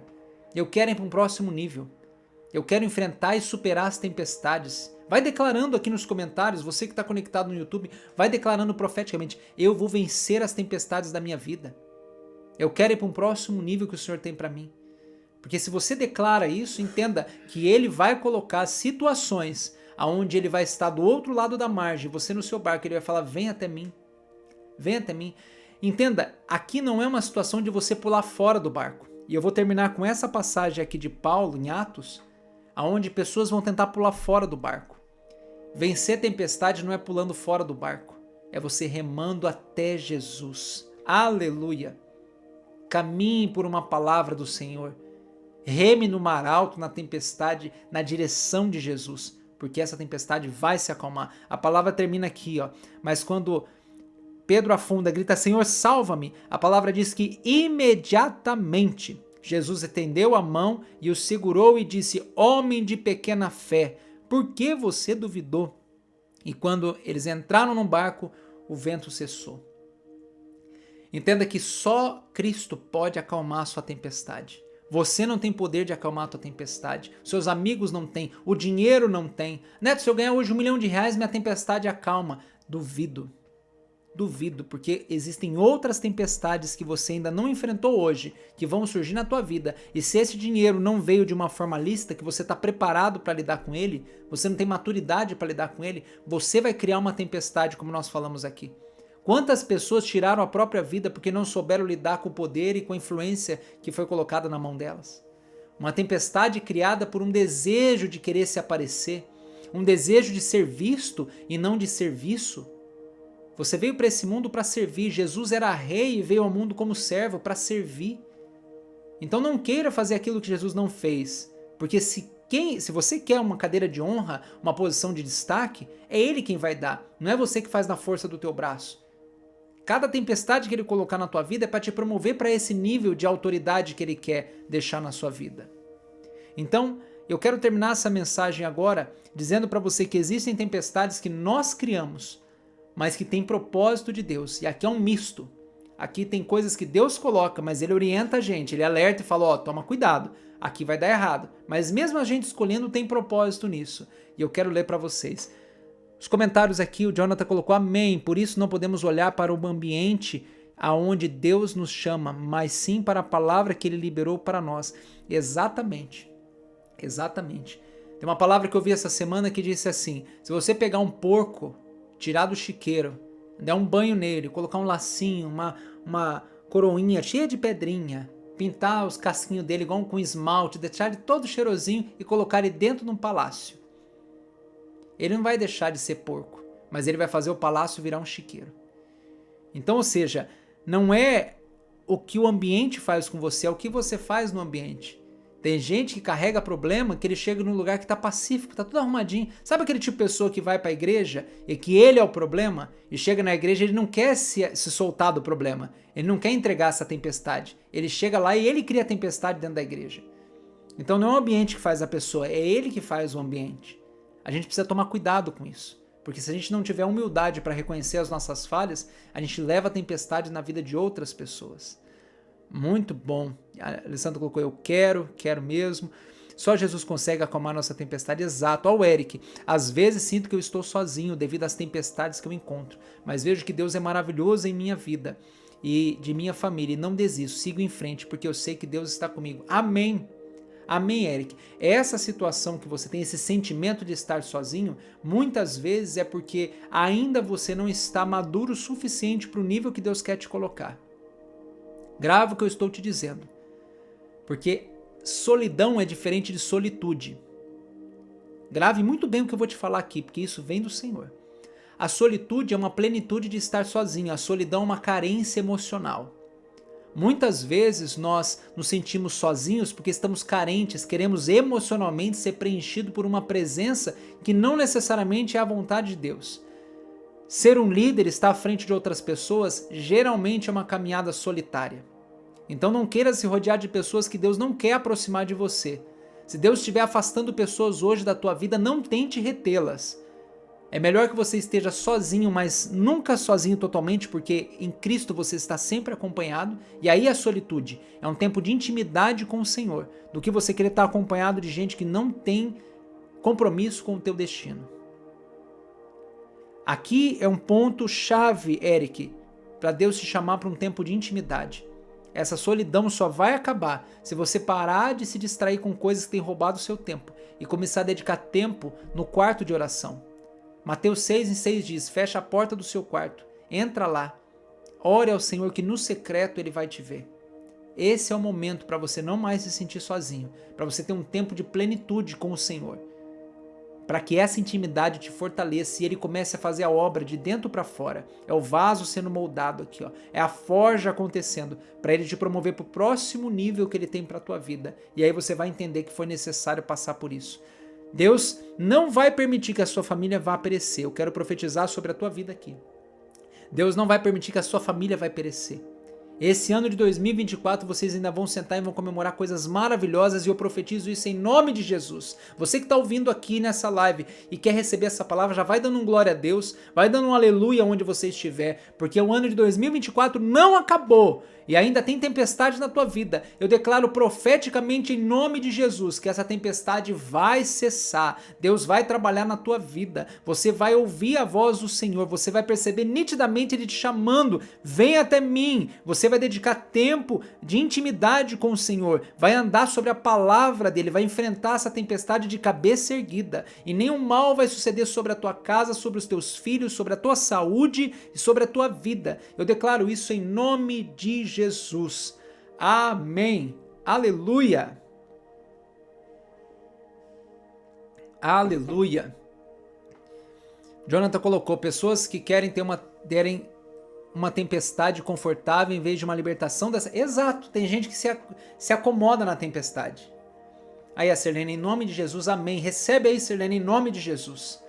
Eu quero ir para um próximo nível. Eu quero enfrentar e superar as tempestades. Vai declarando aqui nos comentários, você que está conectado no YouTube, vai declarando profeticamente, eu vou vencer as tempestades da minha vida. Eu quero ir para um próximo nível que o Senhor tem para mim. Porque se você declara isso, entenda que Ele vai colocar situações onde Ele vai estar do outro lado da margem, você no seu barco, Ele vai falar, vem até mim. Vem até mim. Entenda, aqui não é uma situação de você pular fora do barco. E eu vou terminar com essa passagem aqui de Paulo, em Atos, onde pessoas vão tentar pular fora do barco. Vencer a tempestade não é pulando fora do barco, é você remando até Jesus. Aleluia! Caminhe por uma palavra do Senhor. Reme no mar alto, na tempestade, na direção de Jesus, porque essa tempestade vai se acalmar. A palavra termina aqui, ó. Mas quando Pedro afunda, grita, Senhor, salva-me, a palavra diz que imediatamente Jesus estendeu a mão e o segurou e disse, homem de pequena fé, por que você duvidou? E quando eles entraram no barco, o vento cessou. Entenda que só Cristo pode acalmar a sua tempestade. Você não tem poder de acalmar a tua tempestade. Seus amigos não têm. O dinheiro não tem. Neto, se eu ganhar hoje R$1 milhão, minha tempestade acalma. Duvido. Duvido, porque existem outras tempestades que você ainda não enfrentou hoje, que vão surgir na tua vida, e se esse dinheiro não veio de uma forma lícita, que você está preparado para lidar com ele, você não tem maturidade para lidar com ele, você vai criar uma tempestade, como nós falamos aqui. Quantas pessoas tiraram a própria vida porque não souberam lidar com o poder e com a influência que foi colocada na mão delas? Uma tempestade criada por um desejo de querer se aparecer, um desejo de ser visto e não de serviço. Você veio para esse mundo para servir. Jesus era rei e veio ao mundo como servo para servir. Então não queira fazer aquilo que Jesus não fez. Porque se você quer uma cadeira de honra, uma posição de destaque, é Ele quem vai dar. Não é você que faz na força do teu braço. Cada tempestade que Ele colocar na tua vida é para te promover para esse nível de autoridade que Ele quer deixar na sua vida. Então, eu quero terminar essa mensagem agora dizendo para você que existem tempestades que nós criamos, mas que tem propósito de Deus. E aqui é um misto. Aqui tem coisas que Deus coloca, mas Ele orienta a gente, Ele alerta e fala, ó, toma cuidado, aqui vai dar errado. Mas mesmo a gente escolhendo tem propósito nisso. E eu quero ler para vocês. Os comentários aqui, o Jonathan colocou amém, por isso não podemos olhar para o ambiente aonde Deus nos chama, mas sim para a palavra que Ele liberou para nós. Exatamente, exatamente. Tem uma palavra que eu vi essa semana que disse assim, se você pegar um porco, tirar do chiqueiro, dar um banho nele, colocar um lacinho, uma coroinha cheia de pedrinha, pintar os casquinhos dele igual com esmalte, deixar ele todo cheirosinho e colocar ele dentro de um palácio. Ele não vai deixar de ser porco, mas ele vai fazer o palácio virar um chiqueiro. Então, ou seja, não é o que o ambiente faz com você, é o que você faz no ambiente. Tem gente que carrega problema que ele chega num lugar que está pacífico, está tudo arrumadinho. Sabe aquele tipo de pessoa que vai para a igreja e que ele é o problema? E chega na igreja e ele não quer se soltar do problema. Ele não quer entregar essa tempestade. Ele chega lá e ele cria a tempestade dentro da igreja. Então não é o ambiente que faz a pessoa, é ele que faz o ambiente. A gente precisa tomar cuidado com isso. Porque se a gente não tiver humildade para reconhecer as nossas falhas, a gente leva a tempestade na vida de outras pessoas. Muito bom. A Alessandra colocou, eu quero mesmo. Só Jesus consegue acalmar nossa tempestade. Exato. Ó, o Eric, às vezes sinto que eu estou sozinho devido às tempestades que eu encontro, mas vejo que Deus é maravilhoso em minha vida e de minha família e não desisto, sigo em frente porque eu sei que Deus está comigo. Amém. Amém, Eric. Essa situação que você tem, esse sentimento de estar sozinho, muitas vezes é porque ainda você não está maduro o suficiente para o nível que Deus quer te colocar. Grava o que eu estou te dizendo. Porque solidão é diferente de solitude. Grave muito bem o que eu vou te falar aqui, porque isso vem do Senhor. A solitude é uma plenitude de estar sozinho, a solidão é uma carência emocional. Muitas vezes nós nos sentimos sozinhos porque estamos carentes, queremos emocionalmente ser preenchidos por uma presença que não necessariamente é a vontade de Deus. Ser um líder, estar à frente de outras pessoas, geralmente é uma caminhada solitária. Então não queira se rodear de pessoas que Deus não quer aproximar de você. Se Deus estiver afastando pessoas hoje da tua vida, não tente retê-las. É melhor que você esteja sozinho, mas nunca sozinho totalmente, porque em Cristo você está sempre acompanhado, e aí a solitude é um tempo de intimidade com o Senhor, do que você querer estar acompanhado de gente que não tem compromisso com o teu destino. Aqui é um ponto chave, Eric, para Deus te chamar para um tempo de intimidade. Essa solidão só vai acabar se você parar de se distrair com coisas que têm roubado o seu tempo e começar a dedicar tempo no quarto de oração. Mateus 6:6 diz, fecha a porta do seu quarto, entra lá, ore ao Senhor que no secreto Ele vai te ver. Esse é o momento para você não mais se sentir sozinho, para você ter um tempo de plenitude com o Senhor, para que essa intimidade te fortaleça e Ele comece a fazer a obra de dentro para fora. É o vaso sendo moldado aqui, ó. É a forja acontecendo, para Ele te promover para o próximo nível que Ele tem para a tua vida. E aí você vai entender que foi necessário passar por isso. Deus não vai permitir que a sua família vá perecer. Eu quero profetizar sobre a tua vida aqui. Deus não vai permitir que a sua família vá perecer. Esse ano de 2024 vocês ainda vão sentar e vão comemorar coisas maravilhosas e eu profetizo isso em nome de Jesus. Você que está ouvindo aqui nessa live e quer receber essa palavra, já vai dando um glória a Deus, vai dando um aleluia onde você estiver, porque o ano de 2024 não acabou e ainda tem tempestade na tua vida. Eu declaro profeticamente em nome de Jesus que essa tempestade vai cessar. Deus vai trabalhar na tua vida. Você vai ouvir a voz do Senhor. Você vai perceber nitidamente Ele te chamando. Vem até mim. Você vai dedicar tempo de intimidade com o Senhor. Vai andar sobre a palavra dEle. Vai enfrentar essa tempestade de cabeça erguida. E nenhum mal vai suceder sobre a tua casa, sobre os teus filhos, sobre a tua saúde e sobre a tua vida. Eu declaro isso em nome de Jesus. Amém. Aleluia. Aleluia. Jonathan colocou, pessoas que querem ter uma tempestade confortável em vez de uma libertação dessa. Exato, tem gente que se acomoda na tempestade. Aí a Sirlene, em nome de Jesus, amém. Recebe aí, Sirlene, em nome de Jesus.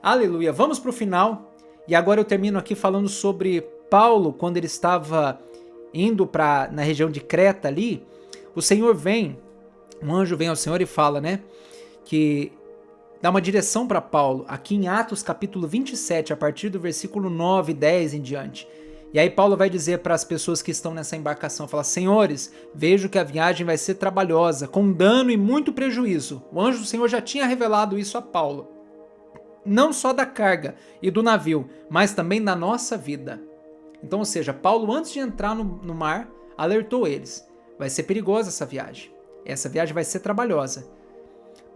Aleluia. Vamos para o final. E agora eu termino aqui falando sobre Paulo, quando ele estava indo na região de Creta ali. O Senhor vem, um anjo vem ao Senhor e fala, né, que dá uma direção para Paulo, aqui em Atos capítulo 27, a partir do versículo 9 e 10 em diante. E aí Paulo vai dizer para as pessoas que estão nessa embarcação, fala, senhores, vejo que a viagem vai ser trabalhosa, com dano e muito prejuízo. O anjo do Senhor já tinha revelado isso a Paulo. não só da carga e do navio, mas também da nossa vida. Então, ou seja, Paulo, antes de entrar no mar, alertou eles. Vai ser perigosa essa viagem. Essa viagem vai ser trabalhosa.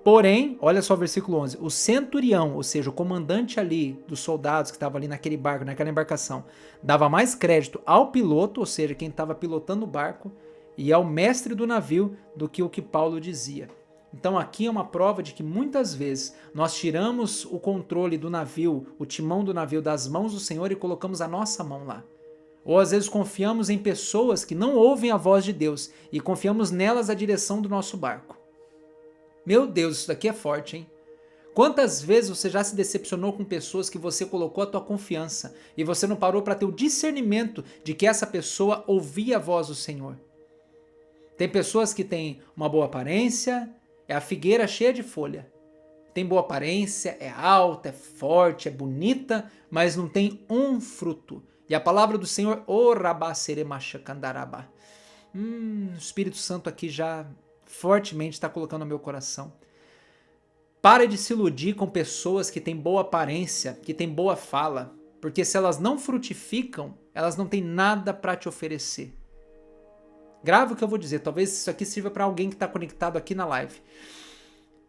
Porém, olha só o versículo 11. O centurião, ou seja, o comandante ali dos soldados que estava ali naquele barco, naquela embarcação, dava mais crédito ao piloto, ou seja, quem estava pilotando o barco, e ao mestre do navio do que o que Paulo dizia. Então aqui é uma prova de que muitas vezes nós tiramos o controle do navio, o timão do navio das mãos do Senhor e colocamos a nossa mão lá. Ou às vezes confiamos em pessoas que não ouvem a voz de Deus e confiamos nelas a direção do nosso barco. Meu Deus, isso daqui é forte, hein? Quantas vezes você já se decepcionou com pessoas que você colocou a tua confiança e você não parou para ter o discernimento de que essa pessoa ouvia a voz do Senhor? Tem pessoas que têm uma boa aparência, é a figueira cheia de folha. Tem boa aparência, é alta, é forte, é bonita, mas não tem um fruto. E a palavra do Senhor, o Espírito Santo aqui já fortemente está colocando no meu coração. Pare de se iludir com pessoas que têm boa aparência, que têm boa fala, porque se elas não frutificam, elas não têm nada para te oferecer. Grave o que eu vou dizer, talvez isso aqui sirva para alguém que está conectado aqui na live.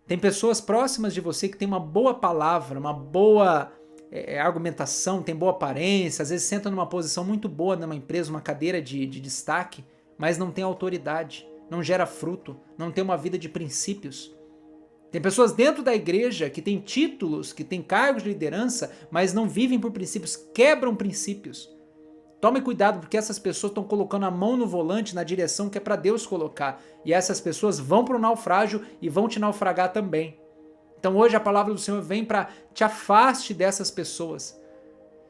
Tem pessoas próximas de você que tem uma boa palavra, uma boa argumentação, tem boa aparência, às vezes senta numa posição muito boa numa empresa, uma cadeira de destaque, mas não tem autoridade, não gera fruto, não tem uma vida de princípios. Tem pessoas dentro da igreja que têm títulos, que têm cargos de liderança, mas não vivem por princípios, quebram princípios. Tome cuidado, porque essas pessoas estão colocando a mão no volante na direção que é para Deus colocar. E essas pessoas vão para o naufrágio e vão te naufragar também. Então hoje a palavra do Senhor vem para te afaste dessas pessoas.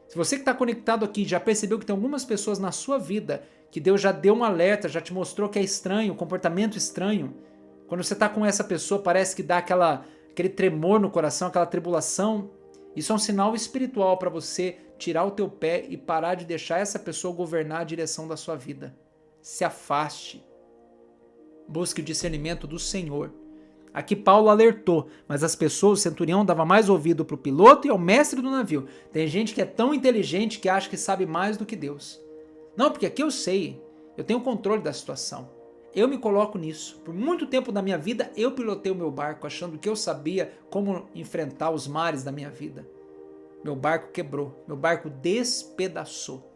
Se você que está conectado aqui já percebeu que tem algumas pessoas na sua vida que Deus já deu um alerta, já te mostrou que é estranho, comportamento estranho. Quando você está com essa pessoa parece que dá aquele tremor no coração, aquela tribulação. Isso é um sinal espiritual para você tirar o teu pé e parar de deixar essa pessoa governar a direção da sua vida. Se afaste. Busque o discernimento do Senhor. Aqui Paulo alertou, mas as pessoas, o centurião dava mais ouvido para o piloto e ao mestre do navio. Tem gente que é tão inteligente que acha que sabe mais do que Deus. Não, porque aqui eu sei, eu tenho controle da situação. Eu me coloco nisso. Por muito tempo da minha vida, eu pilotei o meu barco achando que eu sabia como enfrentar os mares da minha vida. Meu barco quebrou, meu barco despedaçou.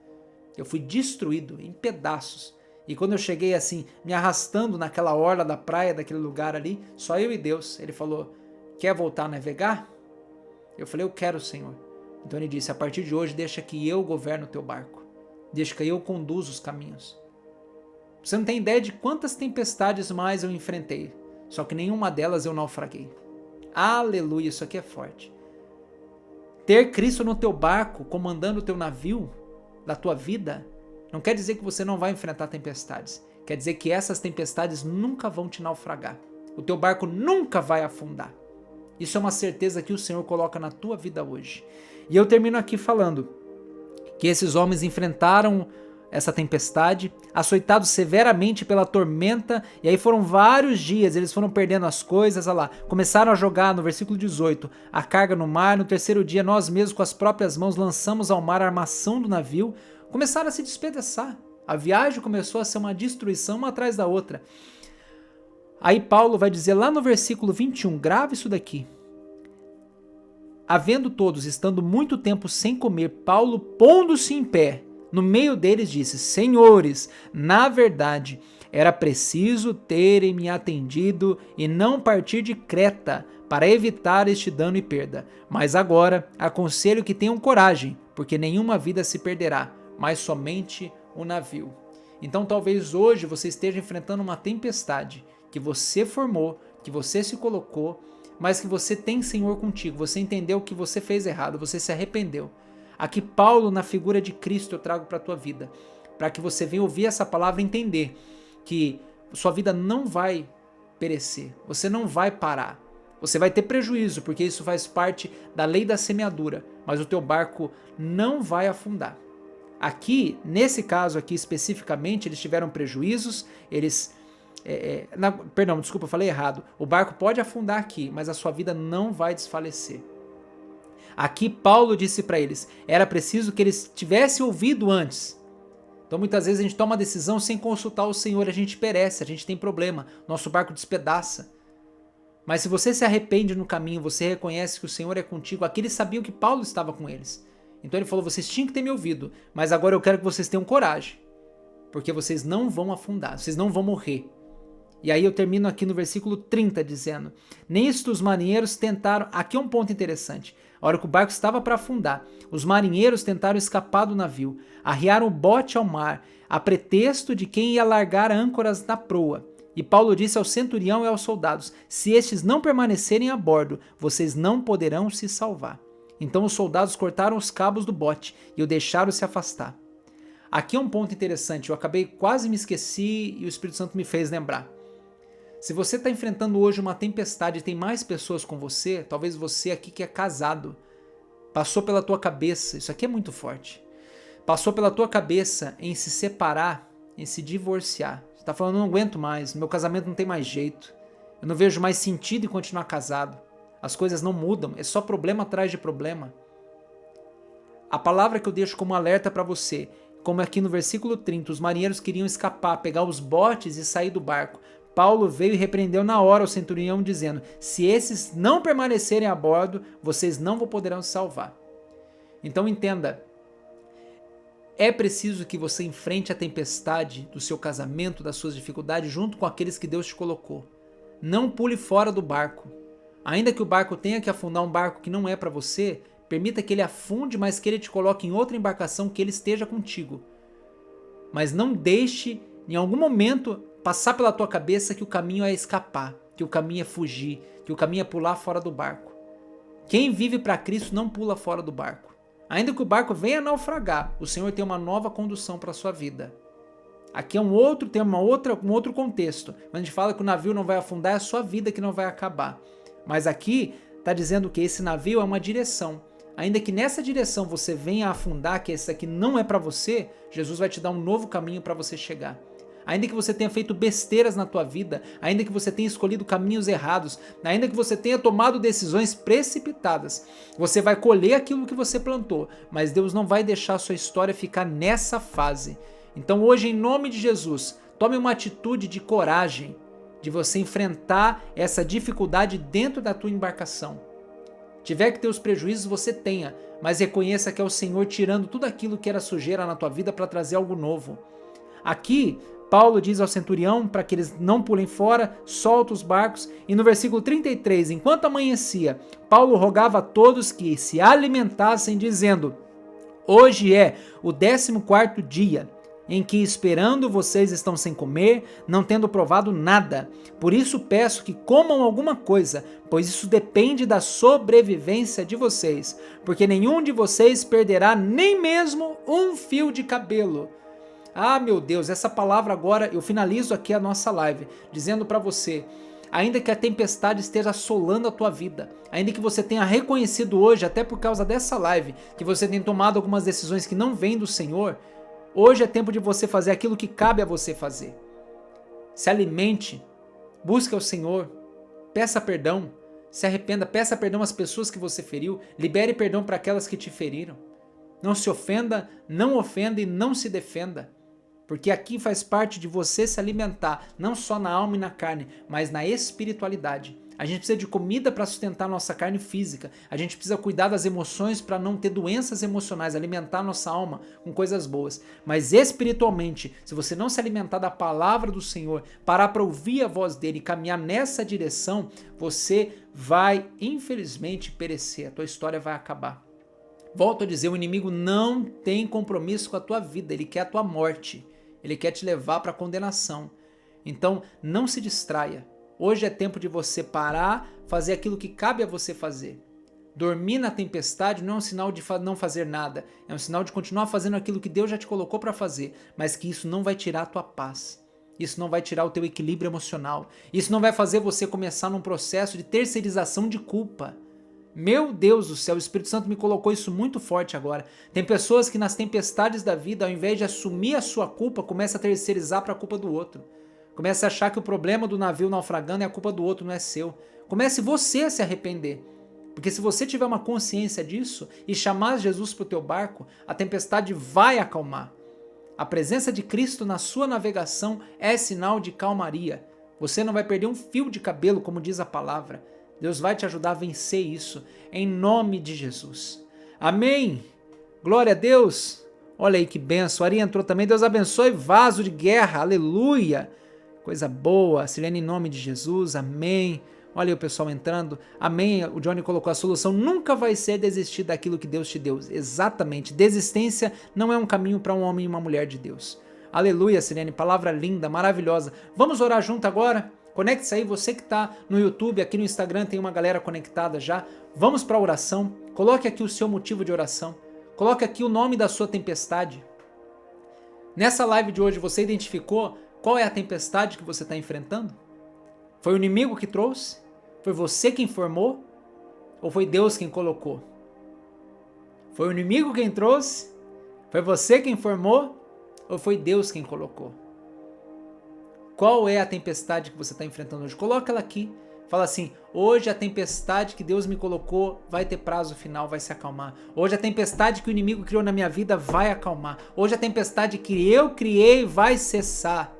Eu fui destruído em pedaços. E quando eu cheguei assim, me arrastando naquela orla da praia, daquele lugar ali, só eu e Deus. Ele falou, quer voltar a navegar? Eu falei, eu quero, Senhor. Então ele disse, a partir de hoje deixa que eu governe o teu barco. Deixa que eu conduza os caminhos. Você não tem ideia de quantas tempestades mais eu enfrentei. Só que nenhuma delas eu naufraguei. Aleluia, isso aqui é forte. Ter Cristo no teu barco, comandando o teu navio, da tua vida, não quer dizer que você não vai enfrentar tempestades. Quer dizer que essas tempestades nunca vão te naufragar. O teu barco nunca vai afundar. Isso é uma certeza que o Senhor coloca na tua vida hoje. E eu termino aqui falando que esses homens enfrentaram essa tempestade, açoitados severamente pela tormenta, e aí foram vários dias, eles foram perdendo as coisas, olha lá, começaram a jogar, no versículo 18, a carga no mar. No terceiro dia nós mesmos com as próprias mãos lançamos ao mar a armação do navio, começaram a se despedaçar, a viagem começou a ser uma destruição uma atrás da outra. Aí Paulo vai dizer lá no versículo 21, grave isso daqui, havendo todos estando muito tempo sem comer, Paulo pondo-se em pé, no meio deles disse, senhores, na verdade, era preciso terem me atendido e não partir de Creta para evitar este dano e perda. Mas agora aconselho que tenham coragem, porque nenhuma vida se perderá, mas somente o navio. Então talvez hoje você esteja enfrentando uma tempestade que você formou, que você se colocou, mas que você tem Senhor contigo, você entendeu que você fez errado, você se arrependeu. Aqui Paulo, na figura de Cristo, eu trago para a tua vida, para que você venha ouvir essa palavra e entender que sua vida não vai perecer, você não vai parar, você vai ter prejuízo, porque isso faz parte da lei da semeadura, mas o teu barco não vai afundar. Aqui, nesse caso aqui especificamente, eles tiveram prejuízos, perdão, desculpa, eu falei errado, o barco pode afundar aqui, mas a sua vida não vai desfalecer. Aqui Paulo disse para eles, era preciso que eles tivessem ouvido antes. Então muitas vezes a gente toma uma decisão sem consultar o Senhor, a gente perece, a gente tem problema, nosso barco despedaça. Mas se você se arrepende no caminho, você reconhece que o Senhor é contigo, aqui eles sabiam que Paulo estava com eles. Então ele falou, vocês tinham que ter me ouvido, mas agora eu quero que vocês tenham coragem, porque vocês não vão afundar, vocês não vão morrer. E aí eu termino aqui no versículo 30 dizendo, nisto os marinheiros tentaram, aqui é um ponto interessante, a hora que o barco estava para afundar, os marinheiros tentaram escapar do navio, arriaram o bote ao mar, a pretexto de quem ia largar âncoras na proa. E Paulo disse ao centurião e aos soldados, se estes não permanecerem a bordo, vocês não poderão se salvar. Então os soldados cortaram os cabos do bote e o deixaram se afastar. Aqui é um ponto interessante, eu acabei, quase me esqueci e o Espírito Santo me fez lembrar. Se você está enfrentando hoje uma tempestade e tem mais pessoas com você, talvez você aqui que é casado, passou pela tua cabeça, isso aqui é muito forte, passou pela tua cabeça em se separar, em se divorciar. Você está falando, não aguento mais, meu casamento não tem mais jeito, eu não vejo mais sentido em continuar casado, as coisas não mudam, é só problema atrás de problema. A palavra que eu deixo como alerta para você, como aqui no versículo 30, os marinheiros queriam escapar, pegar os botes e sair do barco. Paulo veio e repreendeu na hora o centurião, dizendo, se esses não permanecerem a bordo, vocês não poderão se salvar. Então entenda, é preciso que você enfrente a tempestade do seu casamento, das suas dificuldades, junto com aqueles que Deus te colocou. Não pule fora do barco. Ainda que o barco tenha que afundar, um barco que não é para você, permita que ele afunde, mas que ele te coloque em outra embarcação, que ele esteja contigo. Mas não deixe, em algum momento, passar pela tua cabeça que o caminho é escapar, que o caminho é fugir, que o caminho é pular fora do barco. Quem vive para Cristo não pula fora do barco. Ainda que o barco venha naufragar, o Senhor tem uma nova condução para a sua vida. Aqui é um outro contexto. Quando a gente fala que o navio não vai afundar, é a sua vida que não vai acabar. Mas aqui está dizendo que esse navio é uma direção. Ainda que nessa direção você venha a afundar, que esse aqui não é para você, Jesus vai te dar um novo caminho para você chegar. Ainda que você tenha feito besteiras na tua vida, ainda que você tenha escolhido caminhos errados, ainda que você tenha tomado decisões precipitadas, você vai colher aquilo que você plantou, mas Deus não vai deixar a sua história ficar nessa fase. Então hoje, em nome de Jesus, tome uma atitude de coragem, de você enfrentar essa dificuldade dentro da tua embarcação. Tiver que ter os prejuízos, você tenha, mas reconheça que é o Senhor tirando tudo aquilo que era sujeira na tua vida para trazer algo novo. Aqui, Paulo diz ao centurião para que eles não pulem fora, solta os barcos, e no versículo 33, enquanto amanhecia, Paulo rogava a todos que se alimentassem, dizendo, hoje é o 14º dia, em que esperando vocês estão sem comer, não tendo provado nada. Por isso peço que comam alguma coisa, pois isso depende da sobrevivência de vocês, porque nenhum de vocês perderá nem mesmo um fio de cabelo. Ah, meu Deus, essa palavra agora, eu finalizo aqui a nossa live, dizendo para você, ainda que a tempestade esteja assolando a tua vida, ainda que você tenha reconhecido hoje, até por causa dessa live, que você tem tomado algumas decisões que não vêm do Senhor, hoje é tempo de você fazer aquilo que cabe a você fazer. Se alimente, busque ao Senhor, peça perdão, se arrependa, peça perdão às pessoas que você feriu, libere perdão para aquelas que te feriram. Não se ofenda, não ofenda e não se defenda. Porque aqui faz parte de você se alimentar, não só na alma e na carne, mas na espiritualidade. A gente precisa de comida para sustentar nossa carne física. A gente precisa cuidar das emoções para não ter doenças emocionais, alimentar nossa alma com coisas boas. Mas espiritualmente, se você não se alimentar da palavra do Senhor, parar para ouvir a voz dele e caminhar nessa direção, você vai, infelizmente, perecer. A tua história vai acabar. Volto a dizer, o inimigo não tem compromisso com a tua vida, ele quer a tua morte. Ele quer te levar para a condenação. Então, não se distraia. Hoje é tempo de você parar, fazer aquilo que cabe a você fazer. Dormir na tempestade não é um sinal de não fazer nada. É um sinal de continuar fazendo aquilo que Deus já te colocou para fazer. Mas que isso não vai tirar a tua paz. Isso não vai tirar o teu equilíbrio emocional. Isso não vai fazer você começar num processo de terceirização de culpa. Meu Deus do céu, o Espírito Santo me colocou isso muito forte agora. Tem pessoas que nas tempestades da vida, ao invés de assumir a sua culpa, começa a terceirizar para a culpa do outro. Começa a achar que o problema do navio naufragando é a culpa do outro, não é seu. Comece você a se arrepender. Porque se você tiver uma consciência disso e chamar Jesus para o teu barco, a tempestade vai acalmar. A presença de Cristo na sua navegação é sinal de calmaria. Você não vai perder um fio de cabelo, como diz a palavra. Deus vai te ajudar a vencer isso, em nome de Jesus. Amém! Glória a Deus! Olha aí que benção. A Ari entrou também. Deus abençoe, vaso de guerra. Aleluia! Coisa boa. Silene, em nome de Jesus. Amém. Olha aí o pessoal entrando. Amém. O Johnny colocou: a solução nunca vai ser desistir daquilo que Deus te deu. Exatamente. Desistência não é um caminho para um homem e uma mulher de Deus. Aleluia, Silene. Palavra linda, maravilhosa. Vamos orar junto agora? Conecte-se aí. Você que está no YouTube, aqui no Instagram, tem uma galera conectada já. Vamos para a oração. Coloque aqui o seu motivo de oração. Coloque aqui o nome da sua tempestade. Nessa live de hoje, você identificou qual é a tempestade que você está enfrentando? Foi o inimigo que trouxe? Foi você quem formou? Ou foi Deus quem colocou? Foi o inimigo quem trouxe? Foi você quem formou? Ou foi Deus quem colocou? Qual é a tempestade que você está enfrentando hoje? Coloca ela aqui. Fala assim: hoje a tempestade que Deus me colocou vai ter prazo final, vai se acalmar. Hoje a tempestade que o inimigo criou na minha vida vai acalmar. Hoje a tempestade que eu criei vai cessar.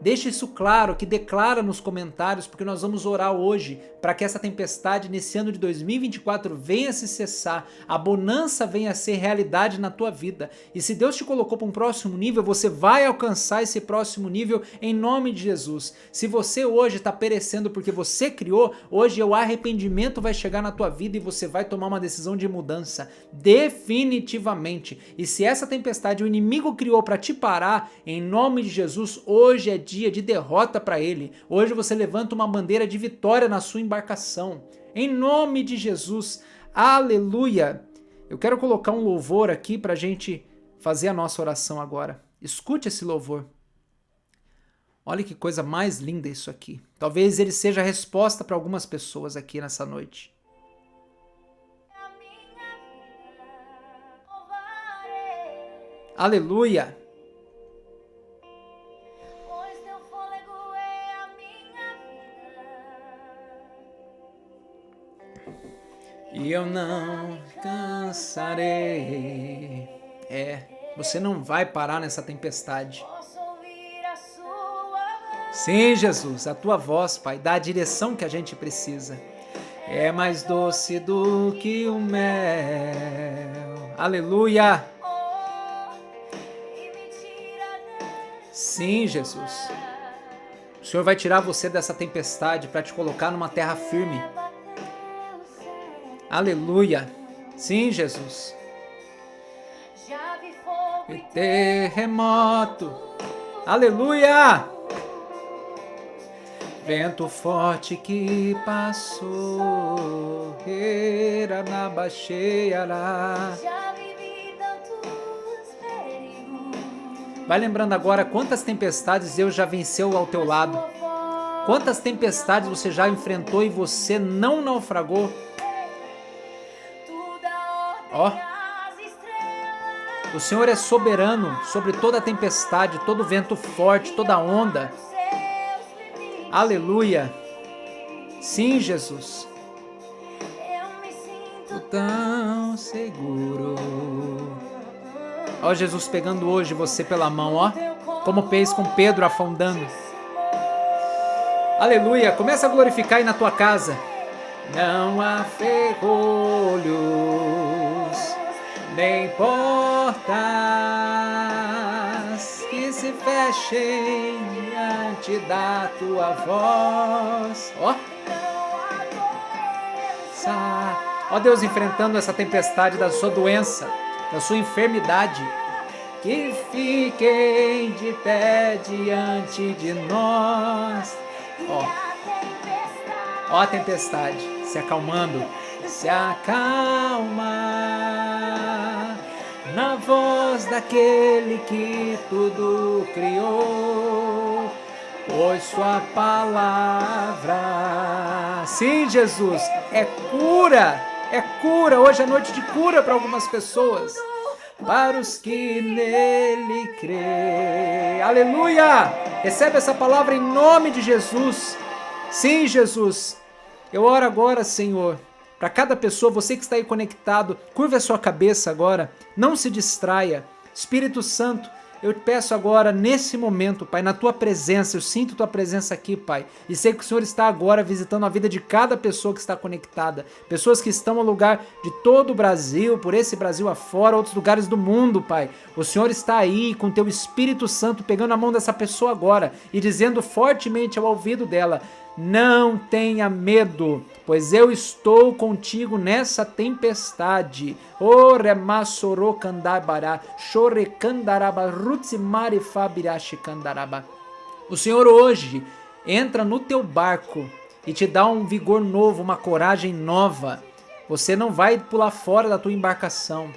Deixa isso claro, que declara nos comentários, porque nós vamos orar hoje para que essa tempestade nesse ano de 2024 venha se cessar, a bonança venha a ser realidade na tua vida. E se Deus te colocou para um próximo nível, você vai alcançar esse próximo nível em nome de Jesus. Se você hoje está perecendo porque você criou, hoje o arrependimento vai chegar na tua vida e você vai tomar uma decisão de mudança, definitivamente. E se essa tempestade o inimigo criou para te parar, em nome de Jesus, hoje é dia de derrota para ele. Hoje você levanta uma bandeira de vitória na sua embarcação. Em nome de Jesus. Aleluia! Eu quero colocar um louvor aqui para a gente fazer a nossa oração agora. Escute esse louvor. Olha que coisa mais linda isso aqui. Talvez ele seja a resposta para algumas pessoas aqui nessa noite. Aleluia! E eu não cansarei. Você não vai parar nessa tempestade. Sim, Jesus, a tua voz, Pai, dá a direção que a gente precisa. É mais doce do que o mel. Aleluia! Sim, Jesus. O Senhor vai tirar você dessa tempestade para te colocar numa terra firme. Aleluia. Sim, Jesus. E terremoto. Aleluia. Vento forte que passou. Era na baixeira. Vai lembrando agora quantas tempestades Deus já venceu ao teu lado. Quantas tempestades você já enfrentou e você não naufragou. Ó, o Senhor é soberano sobre toda a tempestade, todo vento forte, toda onda. Aleluia. Sim, Jesus. Tô tão seguro. Ó, Jesus pegando hoje você pela mão, ó, como fez com Pedro afundando. Aleluia. Começa a glorificar aí na tua casa. Não há ferrolhos, nem portas que se fechem diante da tua voz. Ó Deus, enfrentando essa tempestade da sua doença, da sua enfermidade, que fiquem de pé diante de nós. Ó a tempestade se acalmando, se acalma na voz daquele que tudo criou, pois sua palavra, sim, Jesus, é cura, hoje é noite de cura para algumas pessoas, para os que nele crê. Aleluia, recebe essa palavra em nome de Jesus. Sim, Jesus, eu oro agora, Senhor, para cada pessoa, você que está aí conectado, curva a sua cabeça agora, não se distraia. Espírito Santo, eu te peço agora, nesse momento, Pai, na Tua presença, eu sinto Tua presença aqui, Pai, e sei que o Senhor está agora visitando a vida de cada pessoa que está conectada, pessoas que estão no lugar de todo o Brasil, por esse Brasil afora, outros lugares do mundo, Pai. O Senhor está aí com Teu Espírito Santo pegando a mão dessa pessoa agora e dizendo fortemente ao ouvido dela: não tenha medo, pois eu estou contigo nessa tempestade. O Senhor hoje entra no teu barco e te dá um vigor novo, uma coragem nova. Você não vai pular fora da tua embarcação.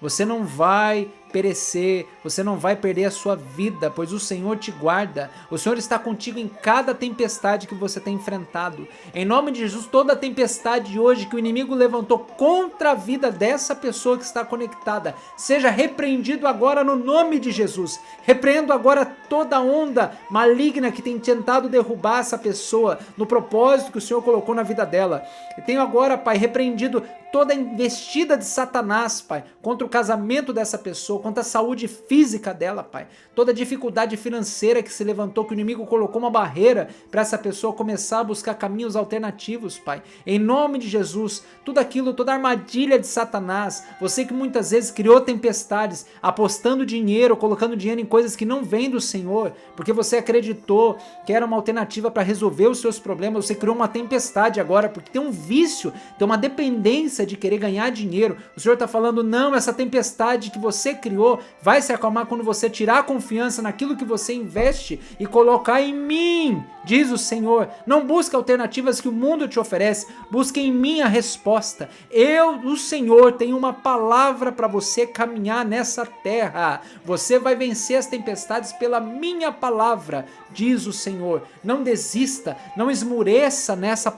Você não vai perecer, você não vai perder a sua vida, pois o Senhor te guarda. O Senhor está contigo em cada tempestade que você tem enfrentado. Em nome de Jesus, toda tempestade hoje que o inimigo levantou contra a vida dessa pessoa que está conectada, seja repreendido agora no nome de Jesus. Repreendo agora toda onda maligna que tem tentado derrubar essa pessoa no propósito que o Senhor colocou na vida dela. Eu tenho agora, Pai, repreendido toda investida de Satanás, Pai, contra o casamento dessa pessoa, contra a saúde física dela, Pai. Toda dificuldade financeira que se levantou, que o inimigo colocou uma barreira para essa pessoa começar a buscar caminhos alternativos, Pai. Em nome de Jesus, tudo aquilo, toda armadilha de Satanás, você que muitas vezes criou tempestades, apostando dinheiro, colocando dinheiro em coisas que não vêm do Senhor, porque você acreditou que era uma alternativa para resolver os seus problemas, você criou uma tempestade agora, porque tem um vício, tem uma dependência de querer ganhar dinheiro. O Senhor está falando, não, essa tempestade que você criou vai se acalmar quando você tirar a confiança naquilo que você investe e colocar em mim, diz o Senhor. Não busca alternativas que o mundo te oferece, busca em mim a resposta. Eu, o Senhor, tenho uma palavra para você caminhar nessa terra. Você vai vencer as tempestades pela minha palavra, diz o Senhor. Não desista, não esmureça nessa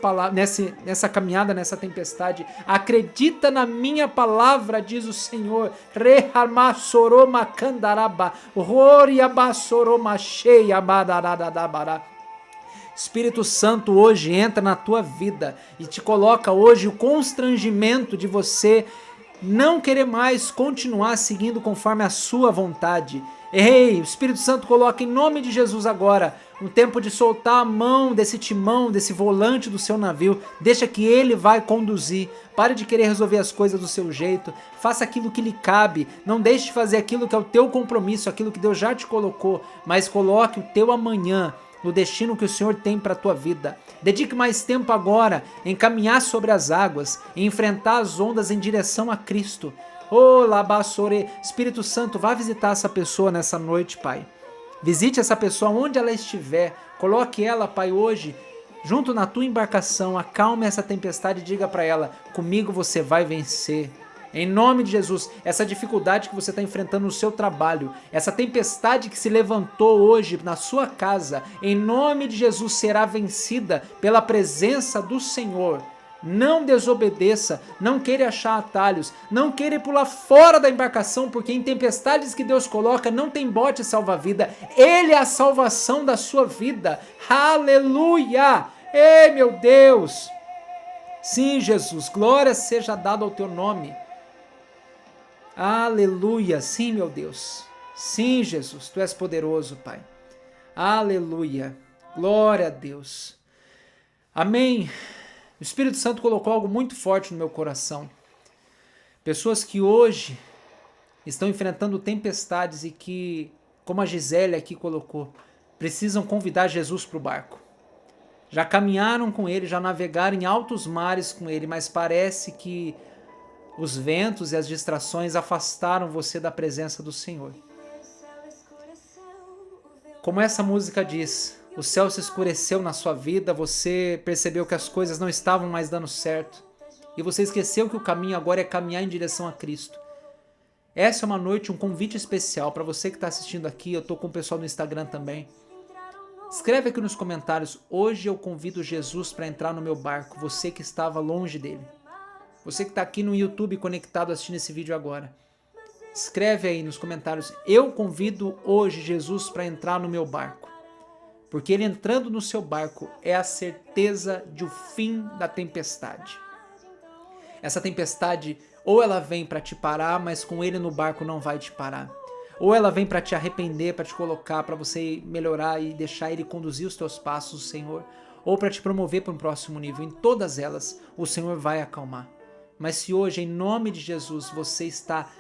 caminhada, nessa tempestade. Acredita na minha palavra, diz o Senhor. Espírito Santo hoje entra na tua vida e te coloca hoje o constrangimento de você não querer mais continuar seguindo conforme a sua vontade. Ei, o Espírito Santo coloca em nome de Jesus agora um tempo de soltar a mão desse timão, desse volante do seu navio. Deixa que ele vai conduzir. Pare de querer resolver as coisas do seu jeito. Faça aquilo que lhe cabe. Não deixe de fazer aquilo que é o teu compromisso, aquilo que Deus já te colocou, mas coloque o teu amanhã no destino que o Senhor tem para a tua vida. Dedique mais tempo agora em caminhar sobre as águas, em enfrentar as ondas em direção a Cristo. Oh, Labassore, Espírito Santo, vá visitar essa pessoa nessa noite, Pai. Visite essa pessoa onde ela estiver. Coloque ela, Pai, hoje, junto na tua embarcação. Acalme essa tempestade e diga para ela, comigo você vai vencer. Em nome de Jesus, essa dificuldade que você está enfrentando no seu trabalho, essa tempestade que se levantou hoje na sua casa, em nome de Jesus será vencida pela presença do Senhor. Não desobedeça, não queira achar atalhos, não queira pular fora da embarcação, porque em tempestades que Deus coloca não tem bote salva-vida. Ele é a salvação da sua vida. Aleluia! Ei, meu Deus! Sim, Jesus, glória seja dada ao teu nome. Aleluia, sim, meu Deus. Sim, Jesus, tu és poderoso, Pai. Aleluia, glória a Deus. Amém. O Espírito Santo colocou algo muito forte no meu coração. Pessoas que hoje estão enfrentando tempestades e que, como a Gisele aqui colocou, precisam convidar Jesus para o barco. Já caminharam com ele, já navegaram em altos mares com ele, mas parece que os ventos e as distrações afastaram você da presença do Senhor. Como essa música diz, o céu se escureceu na sua vida, você percebeu que as coisas não estavam mais dando certo e você esqueceu que o caminho agora é caminhar em direção a Cristo. Essa é uma noite, um convite especial para você que está assistindo aqui. Eu estou com o pessoal no Instagram também. Escreve aqui nos comentários, hoje eu convido Jesus para entrar no meu barco, você que estava longe dele. Você que está aqui no YouTube conectado assistindo esse vídeo agora. Escreve aí nos comentários, eu convido hoje Jesus para entrar no meu barco. Porque ele entrando no seu barco é a certeza de o fim da tempestade. Essa tempestade, ou ela vem para te parar, mas com ele no barco não vai te parar. Ou ela vem para te arrepender, para te colocar, para você melhorar e deixar ele conduzir os teus passos, Senhor. Ou para te promover para um próximo nível. Em todas elas, o Senhor vai acalmar. Mas se hoje, em nome de Jesus, você está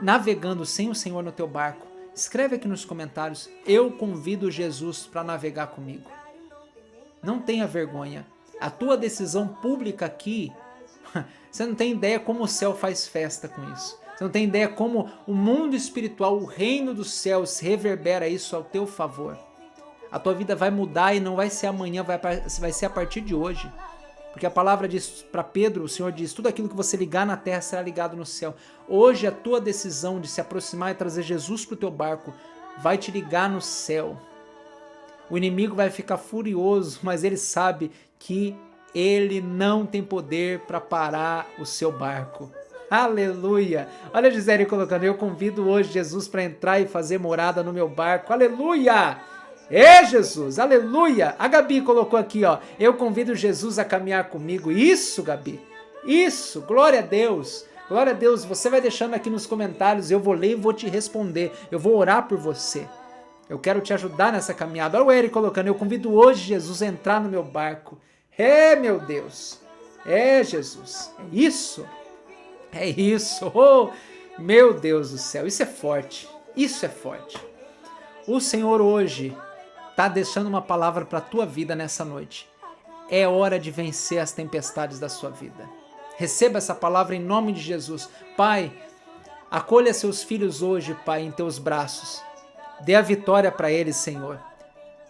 navegando sem o Senhor no teu barco, escreve aqui nos comentários: eu convido Jesus para navegar comigo. Não tenha vergonha. A tua decisão pública aqui, você não tem ideia como o céu faz festa com isso. Você não tem ideia como o mundo espiritual, o reino dos céus, reverbera isso ao teu favor. A tua vida vai mudar e não vai ser amanhã, vai ser a partir de hoje. Porque a palavra diz para Pedro, o Senhor diz: tudo aquilo que você ligar na terra será ligado no céu. Hoje a tua decisão de se aproximar e trazer Jesus para o teu barco vai te ligar no céu. O inimigo vai ficar furioso, mas ele sabe que ele não tem poder para parar o seu barco. Aleluia! Olha a Gisele colocando: eu convido hoje Jesus para entrar e fazer morada no meu barco. Aleluia! Jesus, aleluia! A Gabi colocou aqui, ó: eu convido Jesus a caminhar comigo. Isso, Gabi, isso, glória a Deus, glória a Deus. Você vai deixando aqui nos comentários, eu vou ler e vou te responder, eu vou orar por você. Eu quero te ajudar nessa caminhada. Olha o Eric colocando: eu convido hoje Jesus a entrar no meu barco. Meu Deus, Jesus, é isso, oh, meu Deus do céu, isso é forte, isso é forte. O Senhor hoje está deixando uma palavra para a tua vida nessa noite. É hora de vencer as tempestades da sua vida. Receba essa palavra em nome de Jesus. Pai, acolha seus filhos hoje, Pai, em teus braços. Dê a vitória para eles, Senhor.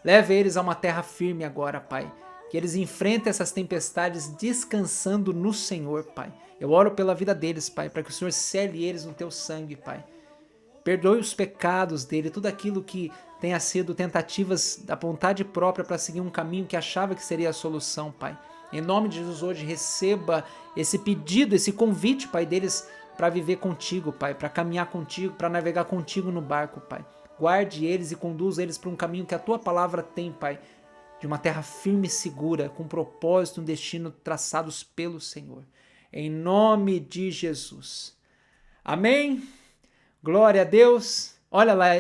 Leve eles a uma terra firme agora, Pai. Que eles enfrentem essas tempestades descansando no Senhor, Pai. Eu oro pela vida deles, Pai, para que o Senhor cele eles no teu sangue, Pai. Perdoe os pecados dele, tudo aquilo que tenha sido tentativas da vontade própria para seguir um caminho que achava que seria a solução, Pai. Em nome de Jesus, hoje receba esse pedido, esse convite, Pai, deles para viver contigo, Pai, para caminhar contigo, para navegar contigo no barco, Pai. Guarde eles e conduza eles para um caminho que a tua palavra tem, Pai, de uma terra firme e segura, com propósito e um destino traçados pelo Senhor. Em nome de Jesus. Amém? Glória a Deus. Olha lá,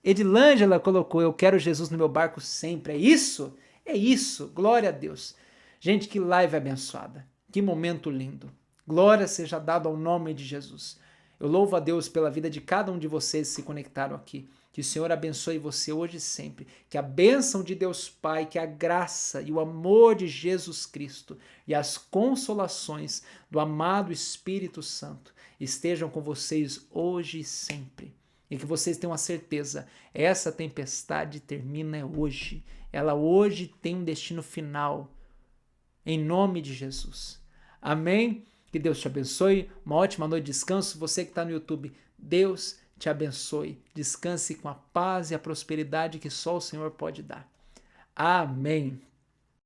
Edilângela colocou: eu quero Jesus no meu barco sempre. É isso? É isso. Glória a Deus. Gente, que live abençoada. Que momento lindo. Glória seja dada ao nome de Jesus. Eu louvo a Deus pela vida de cada um de vocês que se conectaram aqui. Que o Senhor abençoe você hoje e sempre. Que a bênção de Deus Pai, que a graça e o amor de Jesus Cristo e as consolações do amado Espírito Santo estejam com vocês hoje e sempre. E que vocês tenham a certeza, essa tempestade termina hoje. Ela hoje tem um destino final. Em nome de Jesus. Amém? Que Deus te abençoe. Uma ótima noite de descanso. Você que está no YouTube, Deus te abençoe. Descanse com a paz e a prosperidade que só o Senhor pode dar. Amém.